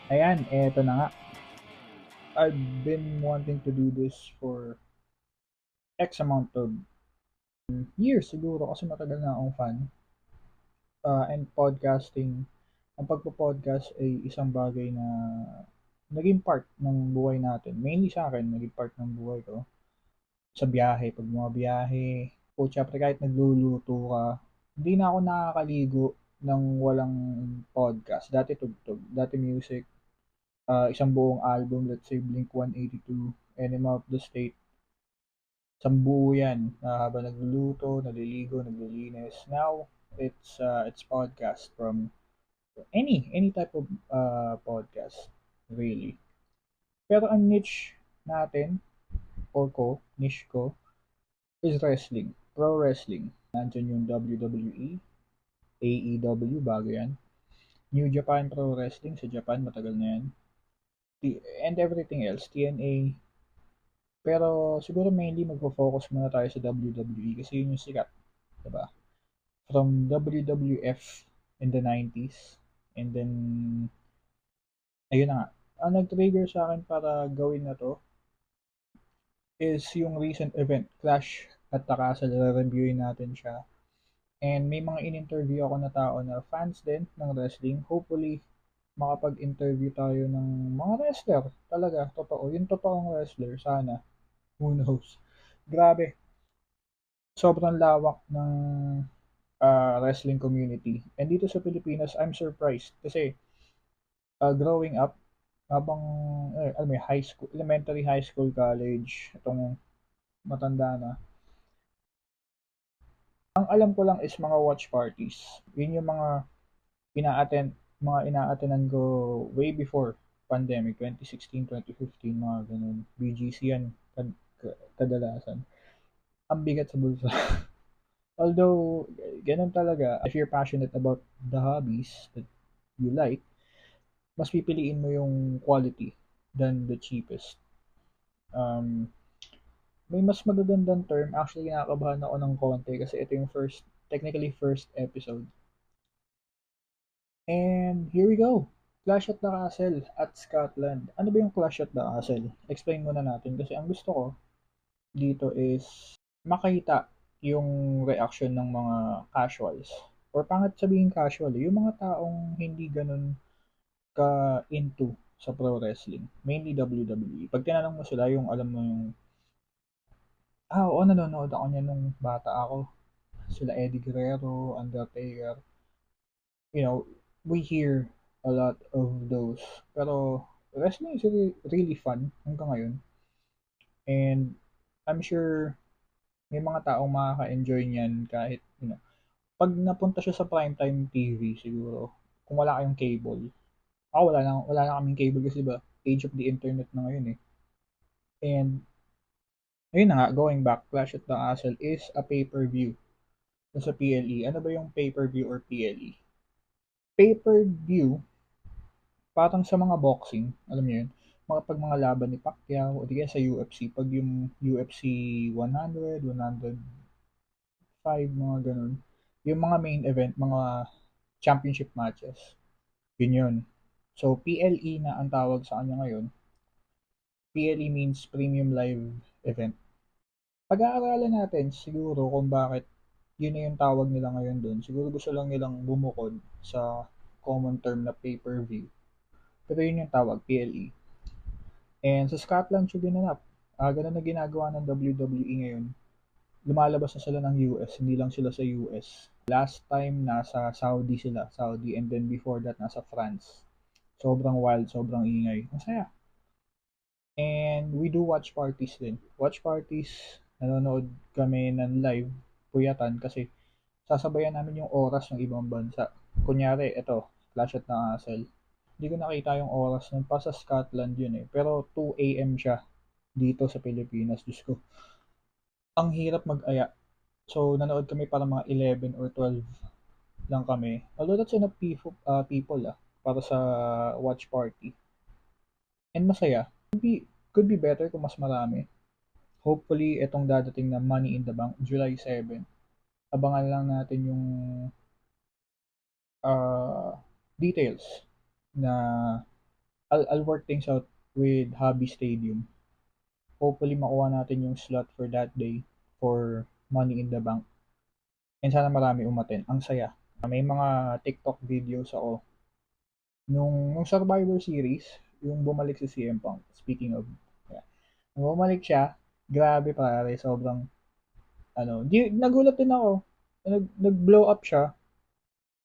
Ayan, eto na nga. I've been wanting to do this for X amount of years siguro kasi matagal na akong fan. And podcasting, ang pagpo-podcast ay isang bagay na naging part ng buhay natin. Mainly sa akin, naging part ng buhay ko. Sa biyahe, pag bumabiyahe, o syempre kahit nagluluto ka, hindi na ako nakakaligo ng walang podcast. Dati tugtog, dati music, isang buong album, let's say Blink-182, Enema of the State, sambuo yan habang nagluluto, naliligo, naglilinis. Now, it's podcast from any type of podcast, really. Pero ang niche natin, or niche ko, is wrestling, pro wrestling. Nandyan yung WWE, AEW, bago yan. New Japan Pro Wrestling sa Japan, matagal na yan. And everything else, TNA. Pero siguro mainly magfo-focus muna tayo sa WWE kasi yun yung sikat, diba? From WWF in the 90s, and then ayun na nga. Ang nag-trigger sa akin para gawin na to is yung recent event, Clash at the Castle. Reviewin natin siya. And may mga in-interview ako na tao na fans din ng wrestling. Hopefully, makapag-interview tayo ng mga wrestler. Talaga, totoo. Yung totoong wrestler, sana. Who knows? Grabe. Sobrang lawak ng wrestling community. And dito sa Pilipinas, I'm surprised. Kasi, growing up, habang, alam mo yun, high school, elementary, high school, college, itong matanda na, ang alam ko lang is mga watch parties. Yun yung ina-attend, mga ina-attendan ko way before pandemic, 2016, 2015, mga ganun. BGC yan, kadalasan. Ang bigat sa bulsa. Although, ganun talaga, if you're passionate about the hobbies that you like, mas pipiliin mo yung quality than the cheapest. Um, may mas magagandang term. Actually, kinakabahan ako ng konti kasi ito yung technically first episode. And here we go. Clash at the Castle at Scotland. Ano ba yung Clash at the Castle? Explain muna natin kasi ang gusto ko dito is makita yung reaction ng mga casuals. Or pangit sabihin casual, yung mga taong hindi ganun ka into sa pro wrestling. Mainly WWE. Pag tinanong mo sila, yung alam mo yung, oo, nanonood ako niya nung bata ako. Sila Eddie Guerrero, Undertaker. You know, we hear a lot of those. Pero wrestling is really fun hanggang ngayon. And I'm sure may mga taong makaka-enjoy niyan kahit, pag napunta siya sa primetime TV siguro, kung wala kayong cable. Ako wala na kaming cable kasi ba, age of the internet na ngayon eh. And ayun na nga, going back, Clash at the Castle is a pay-per-view sa PLE. Ano ba yung pay-per-view or PLE? Pay-per-view, parang sa mga boxing, alam niyo yun, mga laban ni Pacquiao o di kaya sa UFC, pag yung UFC 100, 105, mga ganun, yung mga main event, mga championship matches, yun yun. So, PLE na ang tawag sa kanya ngayon. PLE means Premium Live Event. Pag-aaralan natin siguro kung bakit yun na yung tawag nila ngayon dun. Siguro gusto lang nilang bumukod sa common term na pay-per-view. Pero yun yung tawag, PLE. And sa Scotland siya ginanap. Ganun na ginagawa ng WWE ngayon. Lumalabas na sila ng US, hindi lang sila sa US. Last time nasa Saudi sila, Saudi, and then before that nasa France. Sobrang wild, sobrang ingay. Masaya. And we do watch parties din. Watch parties, nanonood kami ng live, puyatan kasi sasabayan namin yung oras ng ibang bansa. Kunyari, ito, Clash at ng Castle. Hindi ko nakita yung oras nun pa sa Scotland yun eh. Pero 2 a.m. siya dito sa Pilipinas. Diyos ko, ang hirap mag-aya. So, nanood kami para mga 11 or 12 lang kami. Although that's enough people para sa watch party. And masaya. Could be better kung mas marami. Hopefully, itong dadating na Money in the Bank, July 7. Abangan lang natin yung uh, details na I'll work things out with Hobby Stadium. Hopefully makuha natin yung slot for that day for Money in the Bank. And sana marami umaten. Ang saya. May mga TikTok videos ako nung Survivor Series, yung bumalik si CM Punk. Speaking of, yeah. Nung bumalik siya, grabe pare, sobrang nagulat din ako. Nag-blow up siya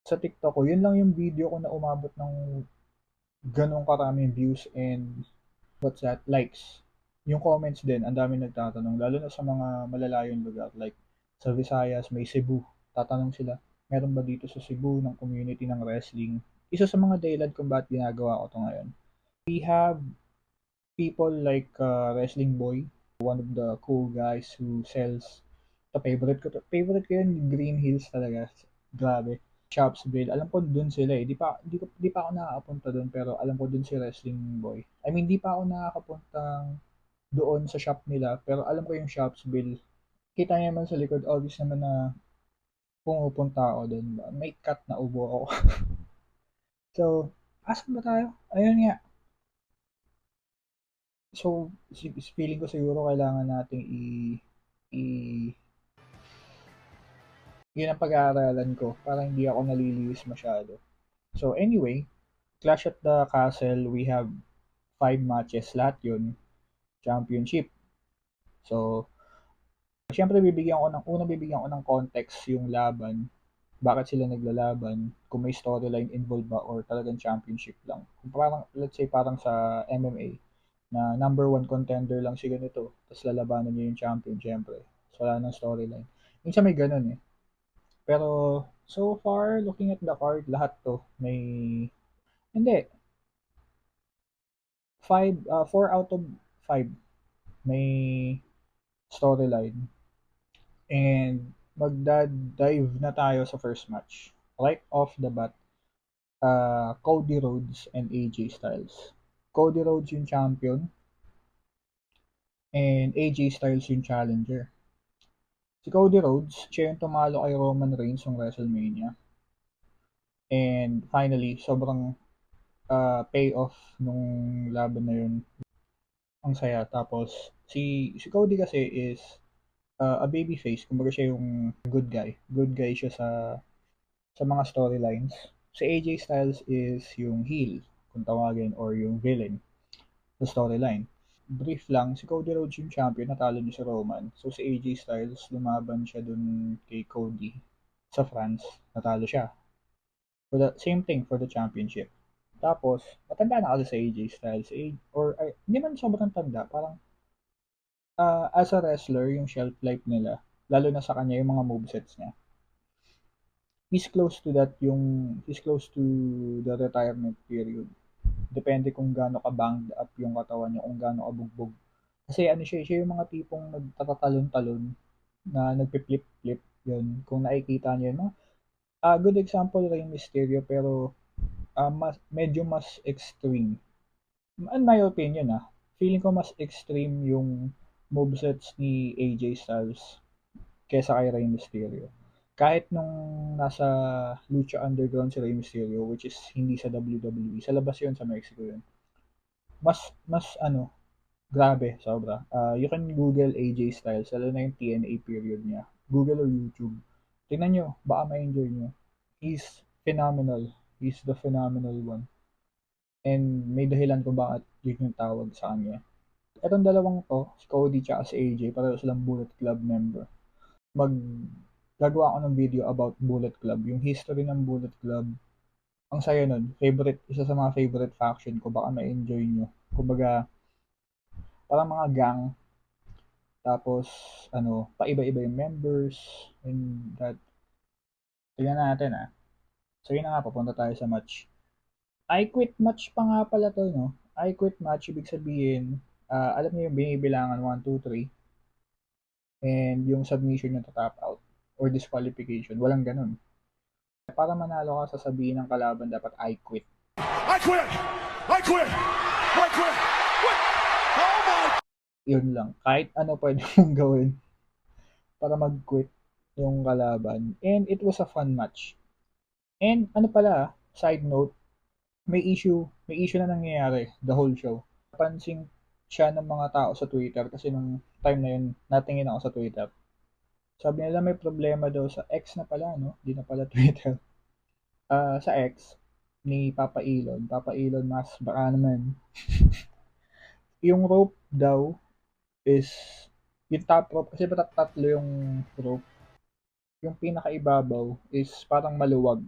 sa TikTok ko. Yun lang yung video ko na umabot ng ganong karaming views and what's that, likes. Yung comments din, ang dami nagtatanong, lalo na sa mga malalayong lugar, like sa Visayas, may Cebu. Tatanong sila, meron ba dito sa Cebu ng community ng wrestling? Isa sa mga dahilan kung bakit ginagawa ko to ngayon. We have people like Wrestling Boy, one of the cool guys who sells favorite ko yun, Green Hills talaga. Grabe. Shopsville. Alam ko dun sila eh. Di pa ako nakakapunta dun pero alam ko dun si Wrestling Boy. I mean, di pa ako nakakapuntang doon sa shop nila pero alam ko yung Shopsville. Kita niya naman sa likod, obvious naman na pumupunta ako dun. May cut na ubo ako. So, asan ba tayo? Ayun nga. So, feeling ko siguro kailangan nating i yun ang pag-aaralan ko para hindi ako naliliwis masyado. So anyway, Clash at the Castle, we have 5 matches, lahat yun, championship. So, syempre bibigyan ko ng context yung laban, bakit sila naglalaban, kung may storyline involved ba or talagang championship lang. Kung parang, let's say parang sa MMA, na number one contender lang si ganito, tapos lalabanan niya yung champion, syempre. So, wala nang storyline. Minsan may ganun eh. Pero, so far, looking at the card, lahat to may, hindi, 4 out of 5 may storyline. And magda-dive na tayo sa first match. Right off the bat, Cody Rhodes and AJ Styles. Cody Rhodes yung champion and AJ Styles yung challenger. Si Cody Rhodes, siya yung tumalo kay Roman Reigns ng WrestleMania. And finally, sobrang payoff nung laban na yun. Ang saya. Tapos, si Cody kasi is a babyface. Kumbaga siya yung good guy. Good guy siya sa mga storylines. Si AJ Styles is yung heel, kung tawagin, or yung villain sa storyline. Brief lang, si Cody Rhodes yung champion, natalo niya si Roman. So si AJ Styles, lumaban siya dun kay Cody sa France, natalo siya. For the same thing for the championship. Tapos, matanda na kasi sa AJ Styles. Hindi man sobrang tanda. Parang, as a wrestler, yung shelf life nila, lalo na sa kanya, yung mga movesets niya, he's close to the retirement period. Depende kung gaano ka banged up yung katawan niya, kung gaano ka bugbog. Kasi ano siya yung mga tipong nagtatatalon-talon na nagpi-flip-flip yun. Kung nakikita niyo yun, no? Good example Rey Mysterio pero medyo mas extreme. In my opinion, feeling ko mas extreme yung movesets ni AJ Styles kesa kay Rey Mysterio. Kahit nung nasa Lucha Underground si Rey Mysterio, which is hindi sa WWE, sa labas yun, sa Mexico yun. Mas grabe, sobra. You can Google AJ Styles, lalo na yung TNA period niya. Google or YouTube. Tingnan nyo, baka ma-enjoy nyo. He's phenomenal. He's the phenomenal one. And may dahilan kung bakit yun yung tawag sa kanya. Etong dalawang to, si Cody at si AJ, pareho silang Bullet Club member. Gagawa ako ng video about Bullet Club, yung history ng Bullet Club. Ang saya nun, isa sa mga favorite faction ko, baka ma-enjoy nyo. Kumbaga, parang mga gang, tapos, paiba-iba yung members, and that, tignan natin So yun na nga, papunta tayo sa match. I quit match pa nga pala to, no? I quit match, ibig sabihin, alam niyo yung binibilangan 1, 2, 3, and yung submission yung tap out, or disqualification, walang ganun. Para manalo ka, sasabihin ng kalaban dapat I quit. I quit! I quit! I quit! Quit! Oh my! Yun lang. Kahit ano pwede mong gawin para mag-quit yung kalaban. And it was a fun match. And ano pala, side note, may issue may issue na nangyayari the whole show. Napansin siya ng mga tao sa Twitter kasi nung time na yun, natingin ako sa Twitter. Sabi nila may problema daw sa X na pala, no? Di na pala Twitter. Sa X ni Papa Elon. Papa Elon Musk, baka naman. Yung rope daw is, yung top rope, kasi ba't tatlo yung rope? Yung pinakaibabaw is parang maluwag.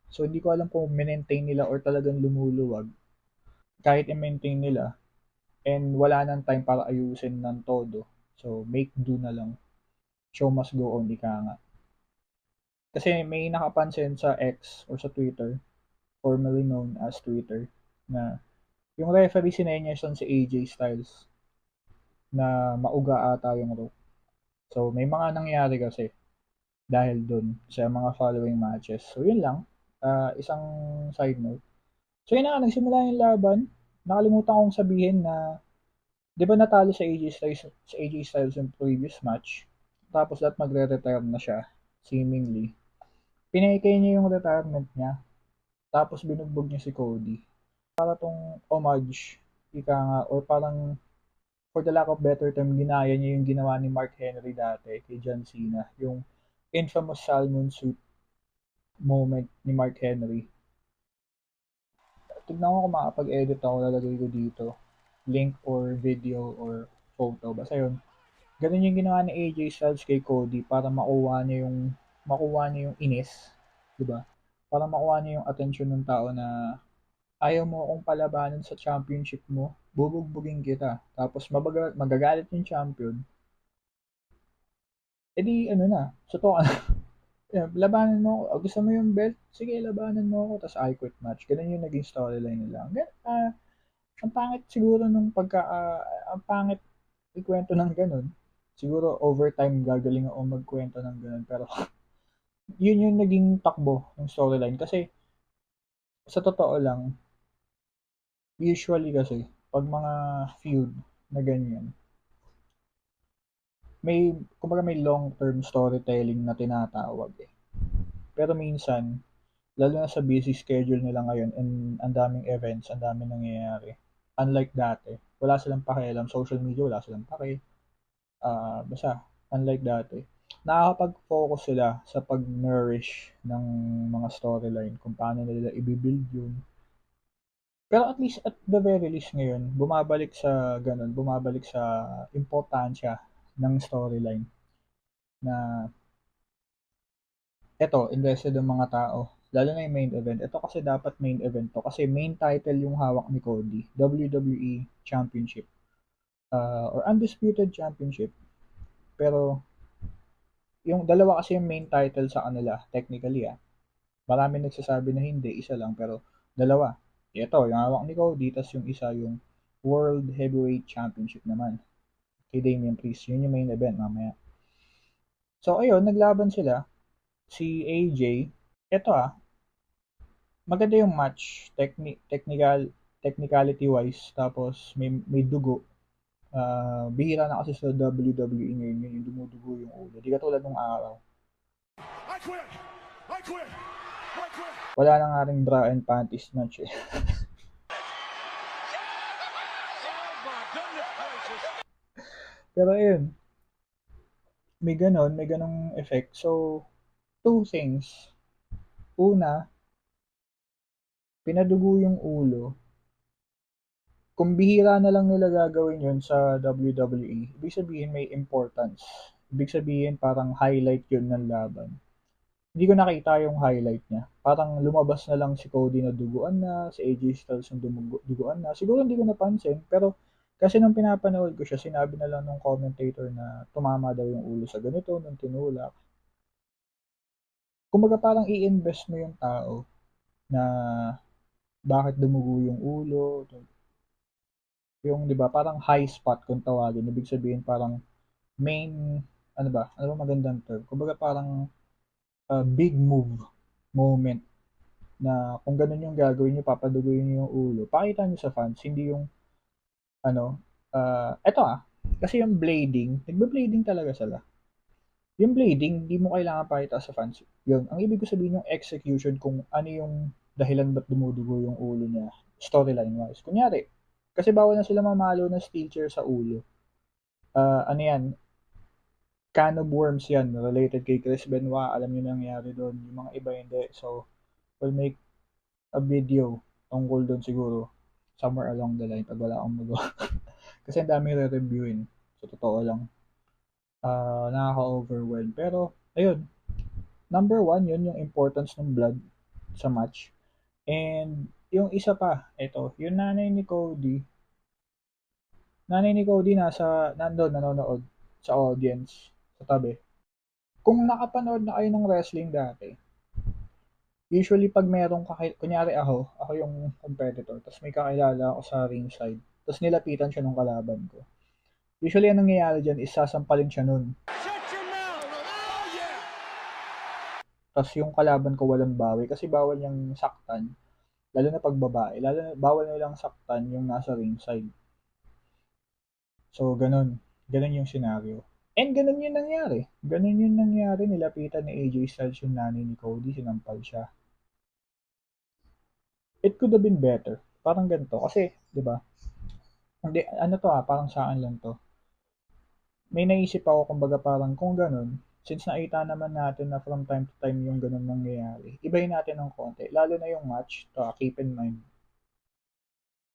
So, hindi ko alam kung maintain nila or talagang lumuluwag. Kahit i-maintain nila, and wala nang time para ayusin ng todo. So, make do na lang. Show must go on, ika nga. Kasi may nakapansin sa X or sa Twitter, formerly known as Twitter, na yung referee sinenyasan si AJ Styles na mauga ata yung rope. So, may mga nangyari kasi dahil dun sa mga following matches. So, yun lang. Isang side note. So, yun na nga, nagsimula yung laban. Nakalimutan kong sabihin na, di ba natalo sa AJ Styles yung previous match? Tapos, that magre-retire na siya, seemingly. Pinaikay niya yung retirement niya. Tapos, binugbog niya si Cody. Para tong homage, ika nga, or parang for the lack of better term, ginaya niya yung ginawa ni Mark Henry dati kay John Cena. Yung infamous salmon suit moment ni Mark Henry. Tignan ko kung makapag-edit ako, lalagay ko dito. Link or video or photo. Basta yun. Ganun yung ginawa ni AJ Styles kay Cody para makuha niya yung inis. Diba? Para makuha niya yung attention ng tao na ayaw mo akong palabanan sa championship mo, bubugbugin kita. Tapos magagalit yung champion. E di ano na, sutukan na. Labanan mo ako. Gusto mo yung belt? Sige, labanan mo ako. Tapos I quit match. Ganun yung naging storyline nila. Ang pangit siguro ang pangit ikwento ng ganun. Siguro overtime gagaling ako magkwento ng ganun. Pero yun yung naging takbo ng storyline. Kasi sa totoo lang, usually kasi, pag mga feud na ganyan, kumbaga may long-term storytelling na tinatawag eh. Pero minsan, lalo na sa busy schedule nila ngayon and ang daming events, ang daming nangyayari. Unlike dati, wala silang pakialam, social media, wala silang paki. Basta, unlike dati, nakakapag-focus sila sa pag-nourish ng mga storyline, kung paano nila i-build yun. Pero at least at the very least ngayon, bumabalik sa importansya ng storyline na eto, invested ang mga tao. Lalo na yung main event. Ito kasi dapat main event to. Kasi main title yung hawak ni Cody. WWE Championship. Or Undisputed Championship. Pero, yung dalawa kasi yung main title sa kanila, technically Marami nagsasabi na hindi, isa lang. Pero, dalawa. Ito, yung hawak ni Cody, tas yung isa yung World Heavyweight Championship naman. Kay Damian Priest. Yun yung main event mamaya. So, ayun, naglaban sila. Si AJ, eto maganda yung match, technicality wise, tapos may dugo. Bihira na kasi sa WWE ngayon yung dumudugo yung ulo. Di katulad nung araw. I quit! I quit! I quit! Wala na nga rin bra and panties match eh. Pero ayun, may ganong effect. So, two things. Una, pinadugo yung ulo. Kung bihira na lang nila gagawin yun sa WWE, ibig sabihin may importance. Ibig sabihin parang highlight yun ng laban. Hindi ko nakita yung highlight niya. Parang lumabas na lang si Cody na duguan na, si AJ Styles na duguan na. Siguro hindi ko napansin, pero kasi nung pinapanood ko siya, sinabi na lang ng commentator na tumama daw yung ulo sa ganito, nung tinulak. Kumbaga parang i-invest mo yung tao na bakit dumugo yung ulo, yung 'di ba parang high spot kung tawagin, ibig sabihin parang main ano ba magandang term? Kumbaga parang big move moment na kung ganun yung gagawin niyo, papaduguin niyo yung ulo. Pakita niyo sa fans, hindi yung ano, eto kasi yung blading, nagbe-blading talaga sila. Yung blading, hindi mo kailangan pakita sa fans. Yun, ang ibig ko sabihin yung execution kung ano yung dahilan ba't dumudugo yung ulo niya, storyline wise. Kunyari, kasi bawal na sila mamalo ng steel chair sa ulo. Ano yan, can of worms yan, related kay Chris Benoit, alam niyo nangyari doon, yung mga iba hindi. So, we'll make a video tungkol doon siguro, somewhere along the line, pag wala akong magawa. Kasi ang dami re-reviewin, so totoo lang. Nakaka-overwhelm. Pero, ayun, number one, yun yung importance ng blood sa match. And, yung isa pa, ito, yung nanay ni Cody nandun, nanonood sa audience, sa tabi. Kung nakapanood na kayo ng wrestling dati, usually pag merong kunyari ako yung competitor, tapos may kakilala ako sa ringside, tapos nilapitan siya ng kalaban ko. Usually, ang nangyayari dyan is sasampalin siya nun. Tapos yung kalaban ko walang bawi kasi bawal niyang saktan, lalo na pag babae, lalo na bawal nilang saktan yung nasa ringside. So, ganun. Ganun yung scenario. And ganun yung nangyari. Ganun yung nangyari. Nilapitan ni AJ Styles yung nanay ni Cody. Sinampal siya. It could have been better. Parang ganito. Kasi, di ba? Hindi, ano to parang saan lang to. May naisip ako, kumbaga parang kung ganun, since nakita naman natin na from time to time yung ganun nangyayari, ibahin natin ng konti. Lalo na yung match, to keep in mind.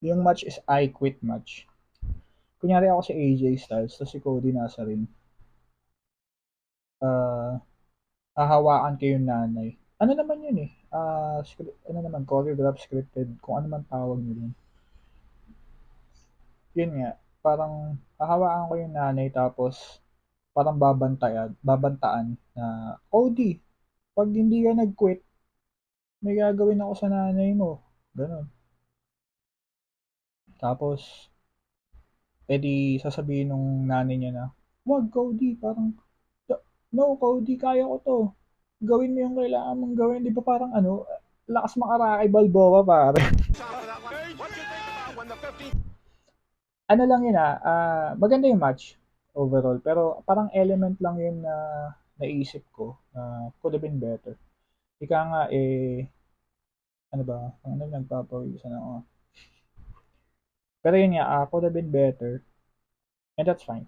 Yung match is I quit match. Kunyari ako si AJ Styles, tapos si Cody nasa ring. Uh, Hahawakan ko yung nanay. Ano naman yun eh? Ano naman, choreograph, scripted, kung ano man tawag nyo dun. Yun nga, parang hahawakan ko yung nanay tapos parang babantaan na, Cody, pag hindi ka nag-quit, may gagawin ako sa nanay mo. Ganon. Tapos, edi sasabihin nung nanay niya na, wag Cody, parang, no Cody, kaya ko to. Gawin mo yung kailangan mong gawin. Di ba parang ano, lakas makarakay Balboa pare. Ano lang yun maganda yung match overall. Pero parang element lang yun na naisip ko na could have been better. Ika nga ano ba, ano nagpapawisan ako. Pero yun nga, could have been better. And that's fine.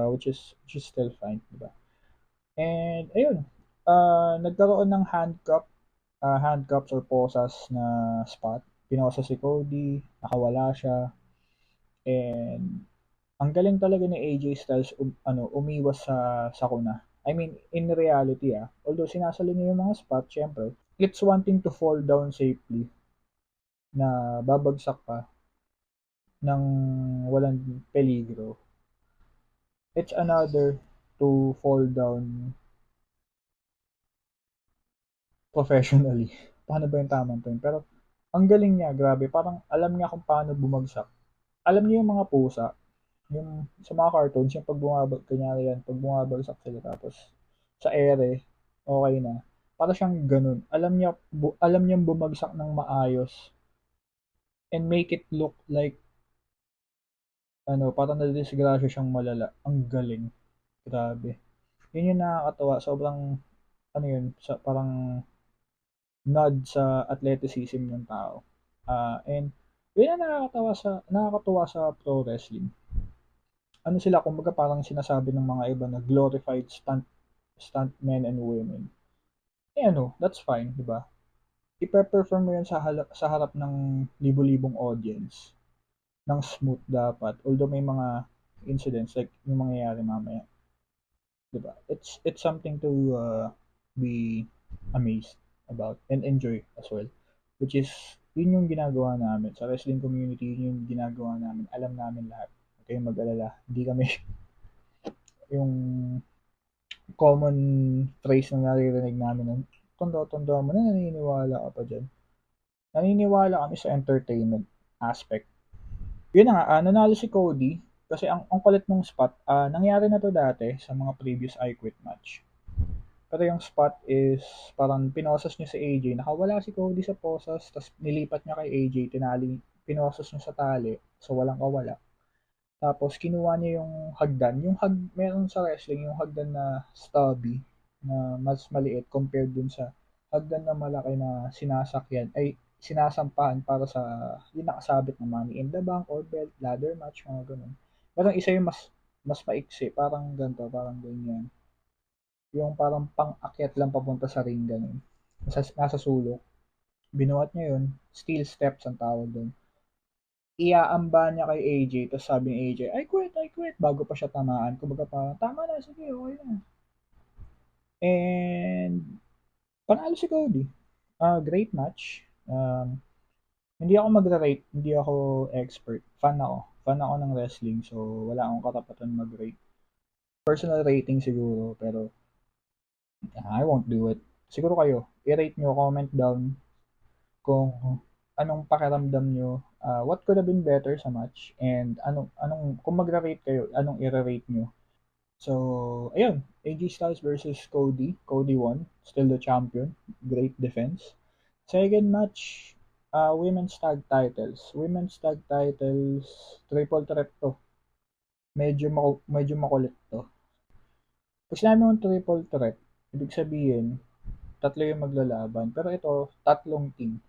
Which is still fine, di ba? And ayun, nagkaroon ng handcuffs or posas na spot. Pinosa si Cody, nakawala siya, and ang galing talaga ni AJ Styles umiwas sa sakuna. I mean, in reality although sinasali niya yung mga spot, syempre, it's one thing to fall down safely na babagsak ka ng walang peligro. It's another to fall down professionally. Paano ba yung tamang term? Pero ang galing niya, grabe. Parang alam niya kung paano bumagsak. Alam niyo yung mga pusa, yung sa mga cartoons, yung kanyari yan, pag bumabagsak sila tapos sa ere, okay na. Para siyang ganun. Alam niyang bumagsak ng maayos and make it look like parang nadisgrasya siyang malala. Ang galing. Grabe. Yun yung nakakatawa. Sobrang, yun, parang nod sa athleticism ng tao. And yun ang nakakatuwa sa pro wrestling. Ano sila, kumbaga parang sinasabi ng mga iba na glorified stunt men and women. That's fine, di ba? Ipe-perform mo yan sa harap ng libo-libong audience ng smooth dapat. Although may mga incidents like yung mangyayari mamaya. Di ba? It's something to be amazed about and enjoy as well. Which is, yun yung ginagawa namin. Sa wrestling community, yun yung ginagawa namin. Alam namin lahat. Huwag kayong mag-alala. Hindi kami yung common phrase na naririnig namin ng tondo-tondo mo na naniniwala ka pa dyan. Naniniwala kami sa entertainment aspect. Yun na nga, nanalo si Cody kasi ang kulit ng spot, nangyari na to dati sa mga previous I Quit match. Pero yung spot is parang pinosas niya si AJ. Nakawala si Cody sa posas, tapos nilipat niya kay AJ, pinosas niya sa tali, so walang kawala. Tapos kinuha niya yung hagdan. Meron sa wrestling yung hagdan na stubby na mas maliit compared dun sa hagdan na malaki na sinasakyan ay sinasampahan para sa yung nakasabit na money in the bank or belt, ladder match, mga ganun. Pero isa yung mas maiksi, parang ganito, parang ganyan. Yung parang pang-akyat lang papunta sa ring, ganun. Nasa sulok. Binuhat niya yun. Steel steps ang tawag doon. Iaamba niya kay AJ, tapos sabi ni AJ, I quit, bago pa siya tamaan. Kumbaga parang, tama na, sige, okay na. And, panalo si Cody. Great match. Hindi ako magra-rate, hindi ako expert. Fan ako. Fan ako ng wrestling, so wala akong katapatan mag-rate. Personal rating siguro, pero I won't do it. Siguro kayo, i-rate nyo, comment down kung anong pakiramdam nyo, what could have been better sa match, and kung magra-rate kayo, anong i-rate nyo. So, ayun, AJ Styles versus Cody. Cody won, still the champion. Great defense. Second match, women's tag titles. Women's tag titles, triple threat to. Medyo makulit to. Pag sinabi mong triple threat, ibig sabihin, tatlo yung maglalaban. Pero ito, tatlong team.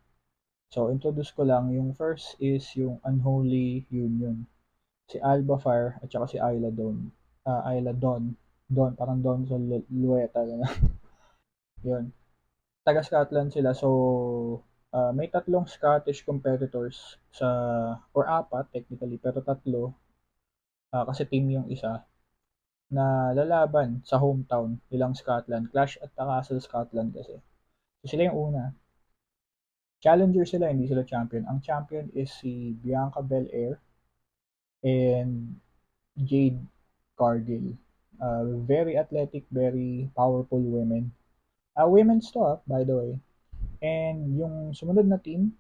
So, introduce ko lang. Yung first is yung Unholy Union. Si Alba Fire at saka si Ayla Dawn. Ayla Dawn. Dawn, parang Dawn sa Lueta. Yun. Taga Scotland sila. So, may tatlong Scottish competitors sa, or apat technically, pero tatlo, kasi team yung isa, na lalaban sa hometown nilang Scotland. Clash at the Castle Scotland kasi. So, sila yung una. Challenger sila, hindi sila champion. Ang champion is si Bianca Belair and Jade Cargill. Very athletic, very powerful women. Women's to, by the way. And yung sumunod na team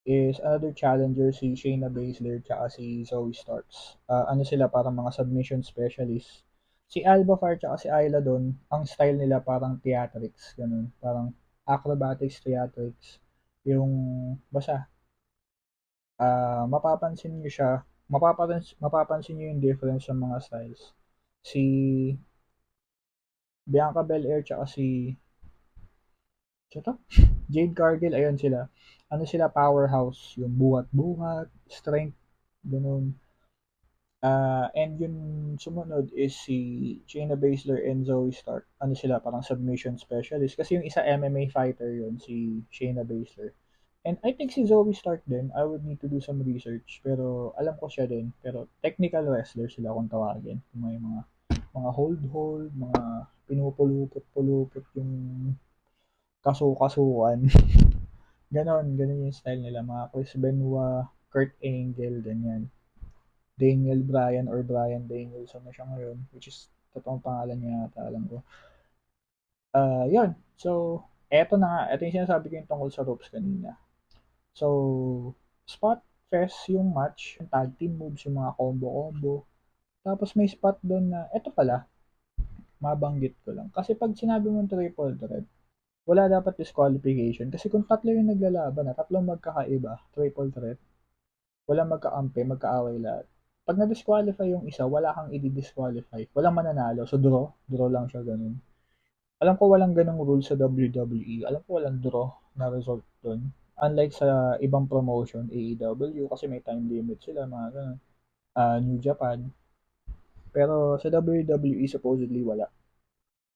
is another challenger, si Shayna Baszler tsaka si Zoe Starks. Ano sila, parang mga submission specialists. Si Alba Fire tsaka si Ayla doon, ang style nila parang theatrics, ganun. Parang acrobatics, theatrics. Yung, basta, mapapansin niyo yung difference sa mga styles. Si Bianca Belair tsaka si Sino Jade Cargill, ayun sila. Ano sila, powerhouse, yung buhat-buhat, strength, ganun. And yung sumunod is si Shayna Baszler and Zoe Stark. Ano sila, parang submission specialist. Kasi yung isa MMA fighter yun, si Shayna Baszler. And I think si Zoe Stark din, I would need to do some research. Pero alam ko siya din. Pero technical wrestler sila kung tawagin. May mga hold-hold, mga pinupulupot-pulupot yung kasukasuan. Ganon yung style nila. Mga Chris Benoit, Kurt Angle, ganyan. Daniel Bryan or Bryan Danielson na siya ngayon, which is totoong pangalan niya yata, alam ko. Yun. So, eto na nga. Eto yung sinasabi ko yung tungkol sa ropes kanina. So, spot fest yung match, yung tag team moves, yung mga combo-combo. Tapos may spot doon na, eto pala, mabanggit ko lang. Kasi pag sinabi mo triple threat, wala dapat disqualification. Kasi kung tatlo yung naglalaban na, tatlong magkakaiba, triple threat, walang magkakampi, magkaaway lahat. Pag na-disqualify yung isa, wala kang i-disqualify. Walang mananalo. So, draw lang siya ganun. Alam ko walang ganung rule sa WWE. Alam ko walang draw na result dun. Unlike sa ibang promotion, AEW, kasi may time limit sila, mga ganun. New Japan. Pero sa WWE, supposedly wala.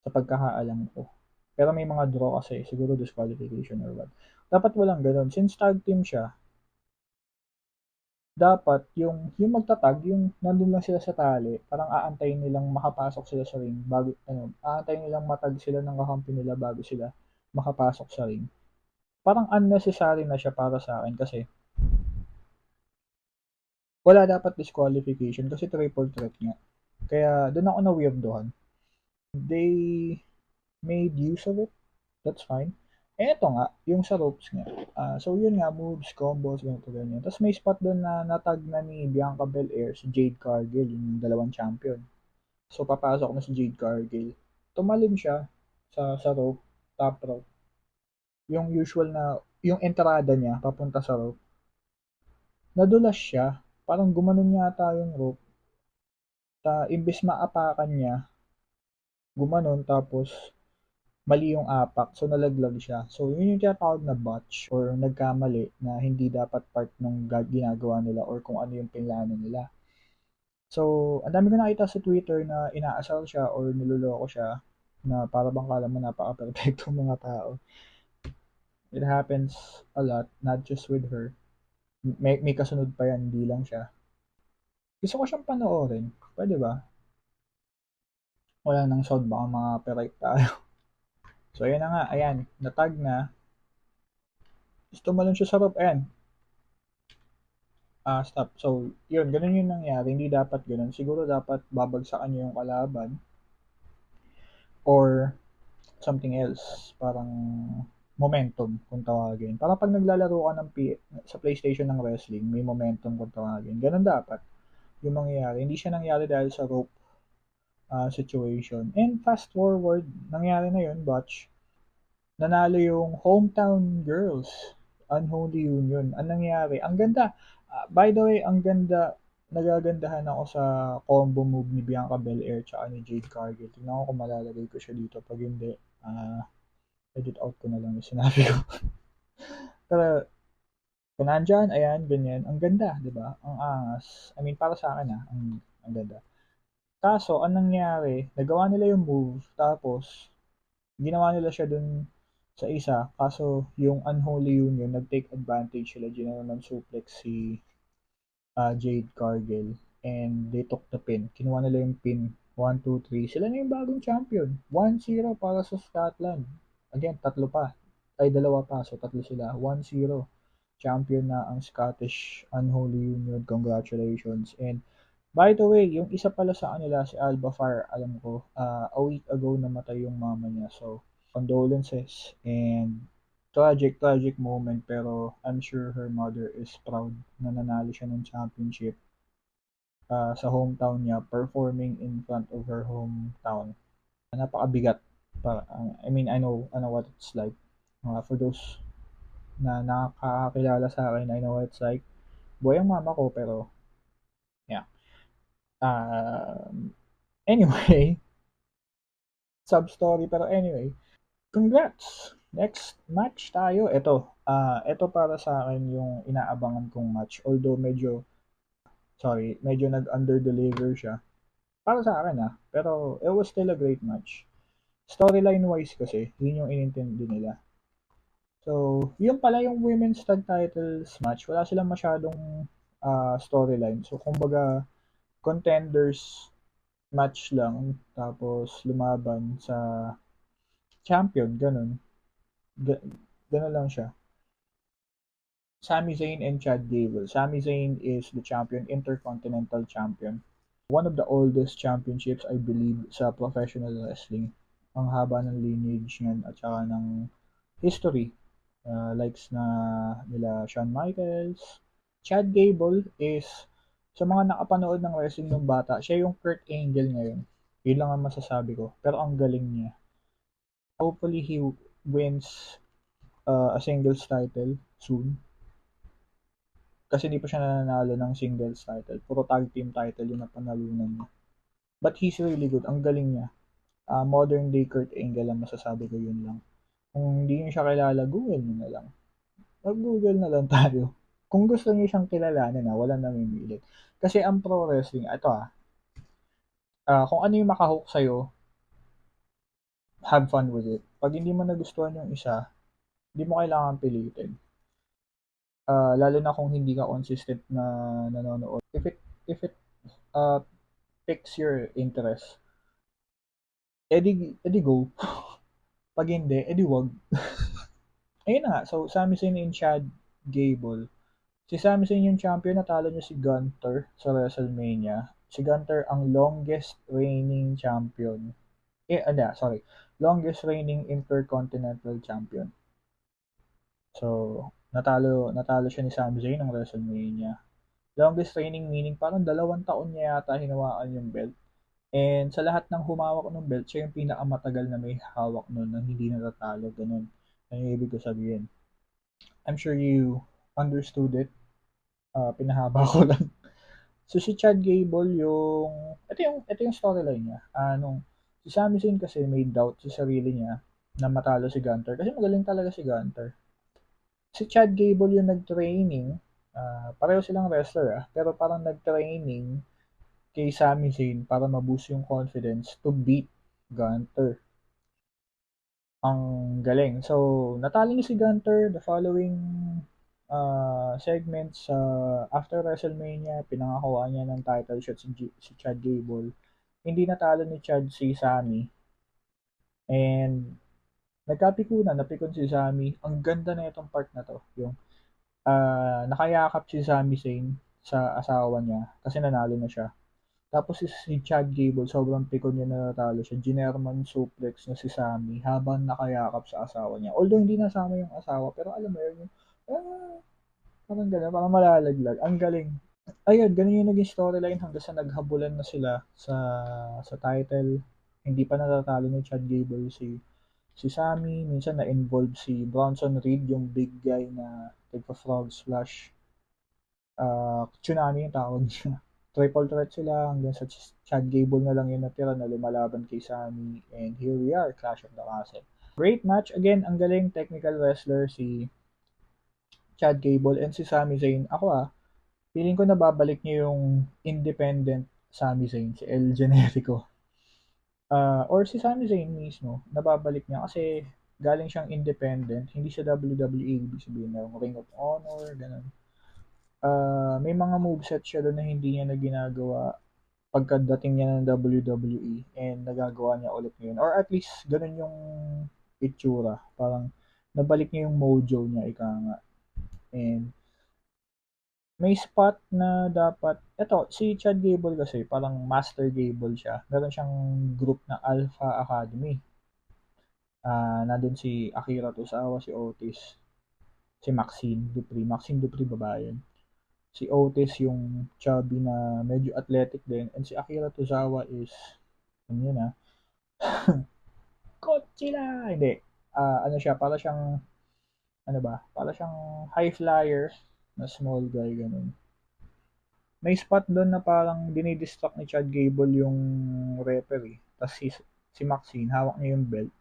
Sa pagkakaalam ko. Pero may mga draw kasi, siguro disqualification or what. Dapat walang ganun. Since tag team siya, dapat yung magtatag, yung nandun lang sila sa tali, parang aantayin nilang makapasok sila sa ring bago aantayin nilang matag sila ng kakampi nila bago sila makapasok sa ring. Parang unnecessary na siya para sa akin kasi wala dapat disqualification kasi triple threat nga. Kaya doon ako na weirdohan. They made use of it. That's fine. Eh, ito nga, yung sa ropes nga. So, yun nga, moves, combos, ganito, ganyan. Tapos may spot doon na natag na ni Bianca Belair, si Jade Cargill, yung dalawang champion. So, papasok na si Jade Cargill. Tumalon siya sa rope, top rope. Yung usual na, yung entrada niya, papunta sa rope. Nadulas siya. Parang gumanon yata yung rope. Imbis maapakan niya, gumanon, tapos mali yung apak, so nalaglag siya. So yun yung tinatawag na botch or nagkamali na hindi dapat part ng ginagawa nila or kung ano yung plano nila. So, ang dami ko nakita sa Twitter na inaasar siya or niloloko siya na para bang kala mo napaka-perfectong mga tao. It happens a lot, not just with her. May kasunod pa yan, hindi lang siya. Gusto ko siyang panoorin. Pwede ba? Wala nang sound, baka mga copyright tayo. So, ayan na nga. Ayan, natag na. Gusto mo lang siya sa roof. Ayan. Stop. So, yun. Ganun yung nangyari. Hindi dapat ganun. Siguro dapat babagsakan niyo yung kalaban or something else. Parang momentum kung tawagin. Para pag naglalaro ka ng sa PlayStation ng wrestling, may momentum kung tawagin. Ganun dapat yung mangyayari. Hindi siya nangyari dahil sa rope situation. And fast forward, nangyari na yun, Butch. Nanalo yung Hometown Girls, Unholy Union. Ang nangyari, ang ganda. By the way, ang ganda. Nagagandahan ako sa combo move ni Bianca Belair tsaka ni Jade Cargill. Tingnan ko kung malalagay ko siya dito. Pag hindi, edit out ko na lang yung sinabi ko. Pero kung nandyan, ayan, ganyan. Ang ganda, di ba? Ang angas. I mean, para sa akin ang ganda. Kaso, ang nangyari, nagawa nila yung move, tapos, ginawa nila siya dun sa isa, kaso yung Unholy Union, nag-take advantage sila, ginawa suplex si Jade Cargill, and they took the pin. Kinuha nila yung pin, 1, 2, 3. Sila na yung bagong champion. 1-0 para sa Scotland. Again, tatlo pa. Ay, dalawa pa. So, tatlo sila. 1-0. Champion na ang Scottish Unholy Union. Congratulations. And by the way, yung isa pala sa kanila, si Alba Fire, alam ko, a week ago namatay yung mama niya. So, condolences and tragic moment, pero I'm sure her mother is proud na nanalo siya ng championship sa hometown niya, performing in front of her hometown. Napakabigat. I mean, I know what it's like. For those na nakakakilala sa akin, I know what it's like. Buhay ang mama ko, pero yeah. Anyway, sub story, pero anyway, congrats! Next match tayo. Ito para sa akin yung inaabangan kong match. Although medyo nag-under-deliver siya. Para sa akin pero it was still a great match. Storyline-wise kasi, yun yung inintindi nila. So, yun pala yung women's tag titles match. Wala silang masyadong storyline. So, kumbaga, contenders match lang. Tapos, lumaban sa champion, ganun. Ganun lang siya. Sami Zayn and Chad Gable. Sami Zayn is the champion, Intercontinental Champion. One of the oldest championships, I believe, sa professional wrestling. Ang haba ng lineage niyan at saka ng history. Likes na nila Shawn Michaels. Chad Gable is, sa mga nakapanood ng wrestling ng bata, siya yung Kurt Angle ngayon. Yun lang ang masasabi ko. Pero ang galing niya. Hopefully, he wins a singles title soon. Kasi hindi pa siya nananalo ng singles title. Puro tag team title yung napanalunan niya. But he's really good. Ang galing niya. Modern day Kurt Angle ang masasabi ko, yun lang. Kung hindi niyo siya kilala, Google niyo na lang. Mag-Google na lang tayo. Kung gusto niyo siyang kilalanin wala namimilit. Kasi ang pro wrestling, ito kung ano yung makahook sa'yo, have fun with it. Pag hindi mo nagustuhan yung isa, hindi mo kailangan pilitin. Lalo na kung hindi ka consistent na nanonood. If it uh, piques your interest, edi go. Pag hindi, edi wag. Ayun na nga. So, Sami Zayn and Chad Gable. Si Sami Zayn yung champion, natalo niya si Gunther sa WrestleMania. Si Gunther ang longest reigning champion. Sorry. Longest reigning Intercontinental Champion. So, natalo siya ni Sami Zayn ng WrestleMania. Longest reigning meaning parang 2 taon niya yata hinawakan yung belt. And sa lahat ng humawak ng belt, siya yung pinakamatagal na may hawak nun nang hindi natatalo. Ganun. Ano yung ibig ko sabihin? I'm sure you understood it. Pinahaba ko lang. So si Chad Gable ito yung storyline niya. Si Sami Zayn kasi may doubt sa sarili niya na matalo si Gunter kasi magaling talaga si Gunter. Si Chad Gable yung nag-training, pareho silang wrestler pero parang nag-training kay Sami Zayn para ma-boost yung confidence to beat Gunter. Ang galing. So, natalo niya si Gunter the following segment sa after WrestleMania, pinangakuha niya ng title shot si Chad Gable. Hindi natalo ni Chad si Sami. And nagkapikunan, napikon si Sami. Ang ganda na itong part na to. Yung nakayakap si Sami Zayn sa asawa niya kasi nanalo na siya. Tapos si Chad Gable, sobrang pikon niya na natalo siya. Ginerman suplex na si Sami habang nakayakap sa asawa niya. Although hindi nasama yung asawa, pero alam mo yun, yung, parang gano'n, parang malalaglag. Ang galing. Ayun, ganun yung naging storyline hanggang sa naghabulan na sila sa title. Hindi pa natatalo ni Chad Gable si Sami. Minsan na-involve si Bronson Reed, yung big guy na nagpa-frog splash. Tsunami yung tawag niya. Triple threat sila hanggang sa Chad Gable na lang yung natira na lumalaban kay Sami. And here we are, Clash of the Castle. Great match. Again, ang galing technical wrestler si Chad Gable and si Sami Zayn. Ako feeling ko nababalik niya yung independent Sami Zayn, si El Generico. Or si Sami Zayn mismo, nababalik niya kasi galing siyang independent, hindi siya WWE, ibig sabihin na Ring of Honor, ganun. May mga moveset siya doon na hindi niya na ginagawa pagkadating niya ng WWE and nagagawa niya ulit ngayon. Or at least, ganun yung itsura. Parang nabalik niya yung mojo niya, ika nga. And may spot na dapat, eto, si Chad Gable kasi, parang Master Gable siya. Meron siyang group na Alpha Academy. Nandun si Akira Tozawa, si Otis, si Maxine Dupri. Maxine Dupri babae yun. Si Otis yung chubby na medyo athletic din. And si Akira Tozawa is, ano yun Godzilla! Hindi. Ano siya, para siyang, ano ba, para siyang high flyer na small guy, ganun. May spot doon na parang dinidistract ni Chad Gable yung referee. Tapos si Maxine, hawak niya yung belt.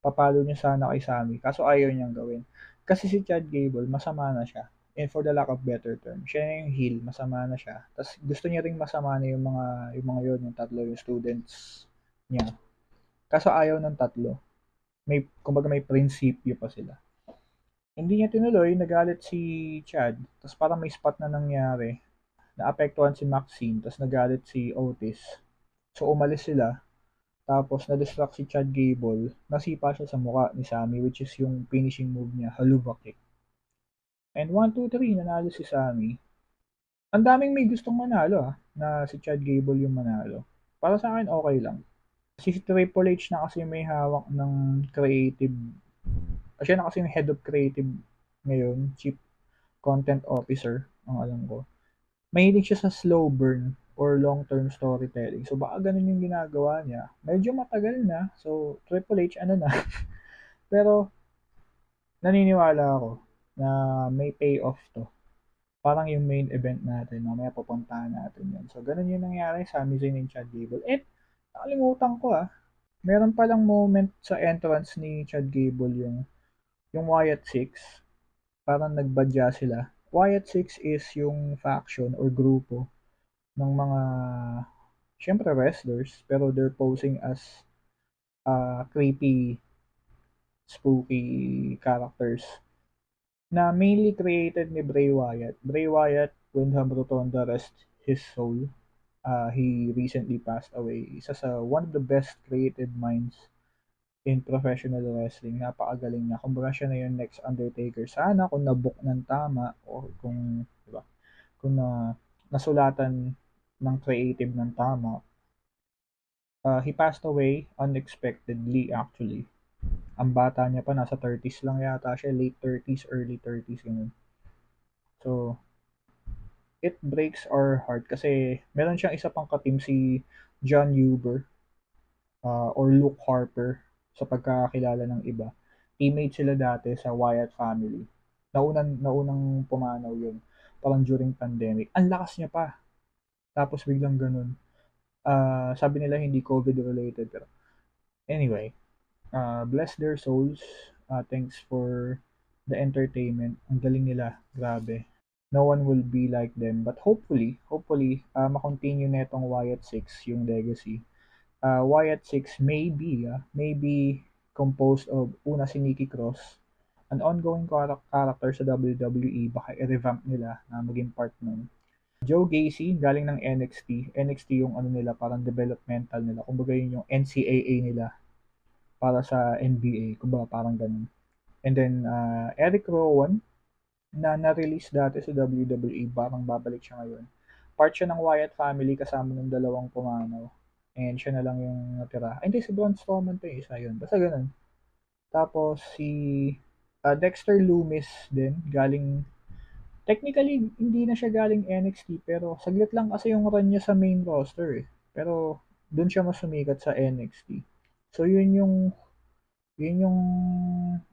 Papalo niya sana kay Sami. Kaso ayaw niyang gawin. Kasi si Chad Gable, masama na siya. And for the lack of better term, siya na yung heel, masama na siya. Tapos gusto niya ring masama na yung mga yun, yung tatlo, yung students niya. Kaso ayaw ng tatlo. Kumbaga may prinsipyo pa sila. Hindi niya tinuloy, nagalit si Chad. Tapos parang may spot na nangyari. Naapektuhan si Maxine, tapos nagalit si Otis. So umalis sila, tapos na-distract si Chad Gable, nasipa siya sa mukha ni Sami, which is yung finishing move niya, haluva kick. And 1, 2, 3, nanalo si Sami. Ang daming may gustong manalo na si Chad Gable yung manalo. Para sa akin, okay lang. Si Triple H na kasi may hawak ng creative, siya na kasi yung head of creative ngayon, chief content officer, ang alam ko. Mahilig siya sa slow burn or long-term storytelling. So baka ganun yung ginagawa niya. Medyo matagal na. So Triple H ano na. Pero naniniwala ako na may payoff to. Parang yung main event natin, mamaya pupuntahan natin yun. So ganun yung nangyari sa Sami Zayn and Chad Gable. And nakalimutan ko meron palang moment sa entrance ni Chad Gable yung Wyatt Six. Parang nagbadya sila. Wyatt Six is yung faction or grupo ng mga syempre wrestlers pero they're posing as creepy spooky characters na mainly created ni Bray Wyatt. Bray Wyatt, Wyndham Rotunda rest his soul. He recently passed away. Isa sa one of the best creative minds in professional wrestling. Napakagaling niya. Kumbaga siya na yung next Undertaker. Sana kung nabook ng tama o kung, di ba, kung nasulatan ng creative ng tama. He passed away unexpectedly actually. Ang bata niya pa, nasa 30s lang yata siya, late 30s, early 30s, ganun. So, it breaks our heart kasi meron siyang isa pang katim si John Huber or Luke Harper sa pagkakakilala ng iba. Teammate sila dati sa Wyatt family. Naunang pumanaw yun. Parang during pandemic. Ang lakas niya pa. Tapos biglang ganun. Sabi nila hindi COVID related pero anyway, Bless their souls. Thanks for the entertainment. Ang galing nila, grabe. No one will be like them. But hopefully, makontinue na itong Wyatt 6, yung legacy. Wyatt 6 maybe composed of una si Nikki Cross, an ongoing character sa WWE, baka i-revamp nila na maging part nun. Joe Gacy, galing ng NXT. NXT yung ano nila, parang developmental nila. Kumbaga yun yung NCAA nila para sa NBA. Kumbaga parang ganun. And then, Eric Rowan, na na-release dati sa WWE, parang babalik siya ngayon. Part siya ng Wyatt family kasama ng dalawang pumanaw. And siya na lang yung natira. Ay, hindi, si Braun Strowman to yung isa yun. Basta ganun. Tapos si Dexter Loomis din, galing, technically, hindi na siya galing NXT, pero saglit lang kasi yung run niya sa main roster eh. Pero doon siya mas sumikat sa NXT. So yun yung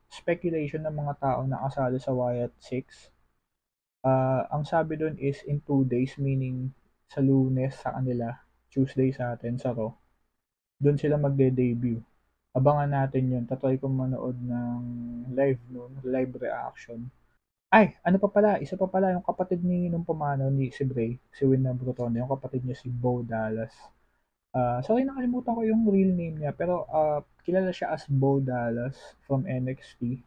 speculation ng mga tao na kasali sa Wyatt 6. Ang sabi doon is in 2 days, meaning sa Lunes sa kanila, Tuesday sa atin sa Raw. Doon sila magde-debut. Abangan natin yun. Tatry ko manood ng live noon, live reaction. Ay, ano pa pala, isa pa pala, yung kapatid ni nung pumanaw ni si Bray, si Win Brutone, yung kapatid niya si Bo Dallas. Sorry, nakalimutan ko yung real name niya, pero kilala siya as Bo Dallas from NXT.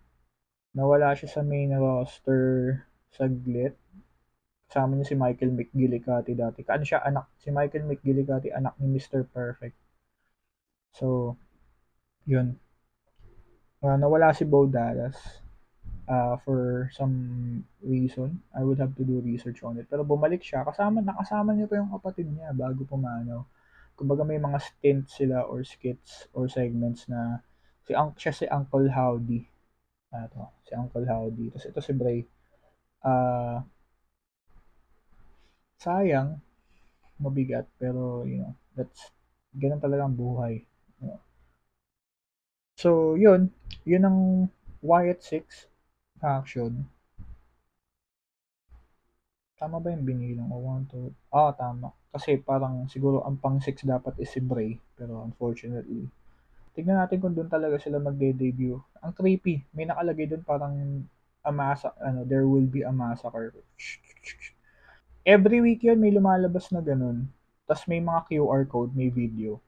Nawala siya sa main roster saglit. Kasama niya si Michael McGillicuddy dati. Ano siya, anak, si Michael McGillicuddy, anak ni Mr. Perfect. So, yun. Nawala si Bo Dallas for some reason. I would have to do research on it. Pero bumalik siya. Nakasama niya pa yung kapatid niya bago pumanaw. Kumbaga may mga stints sila or skits or segments na siya si Uncle Howdy. Si Uncle Howdy. Tapos ito si Bray. Ah, sayang, mabigat, pero ganun talaga ang buhay. You know. So, yun ang Wyatt 6 action. Tama ba yung binilang ko? 1, 2, tama. Kasi parang siguro ang pang 6 dapat is si Bray. Pero unfortunately. Tignan natin kung doon talaga sila magde-debut. Ang creepy. May nakalagay doon parang there will be a massacre. Every week yun may lumalabas na ganun. Tapos may mga QR code, may video.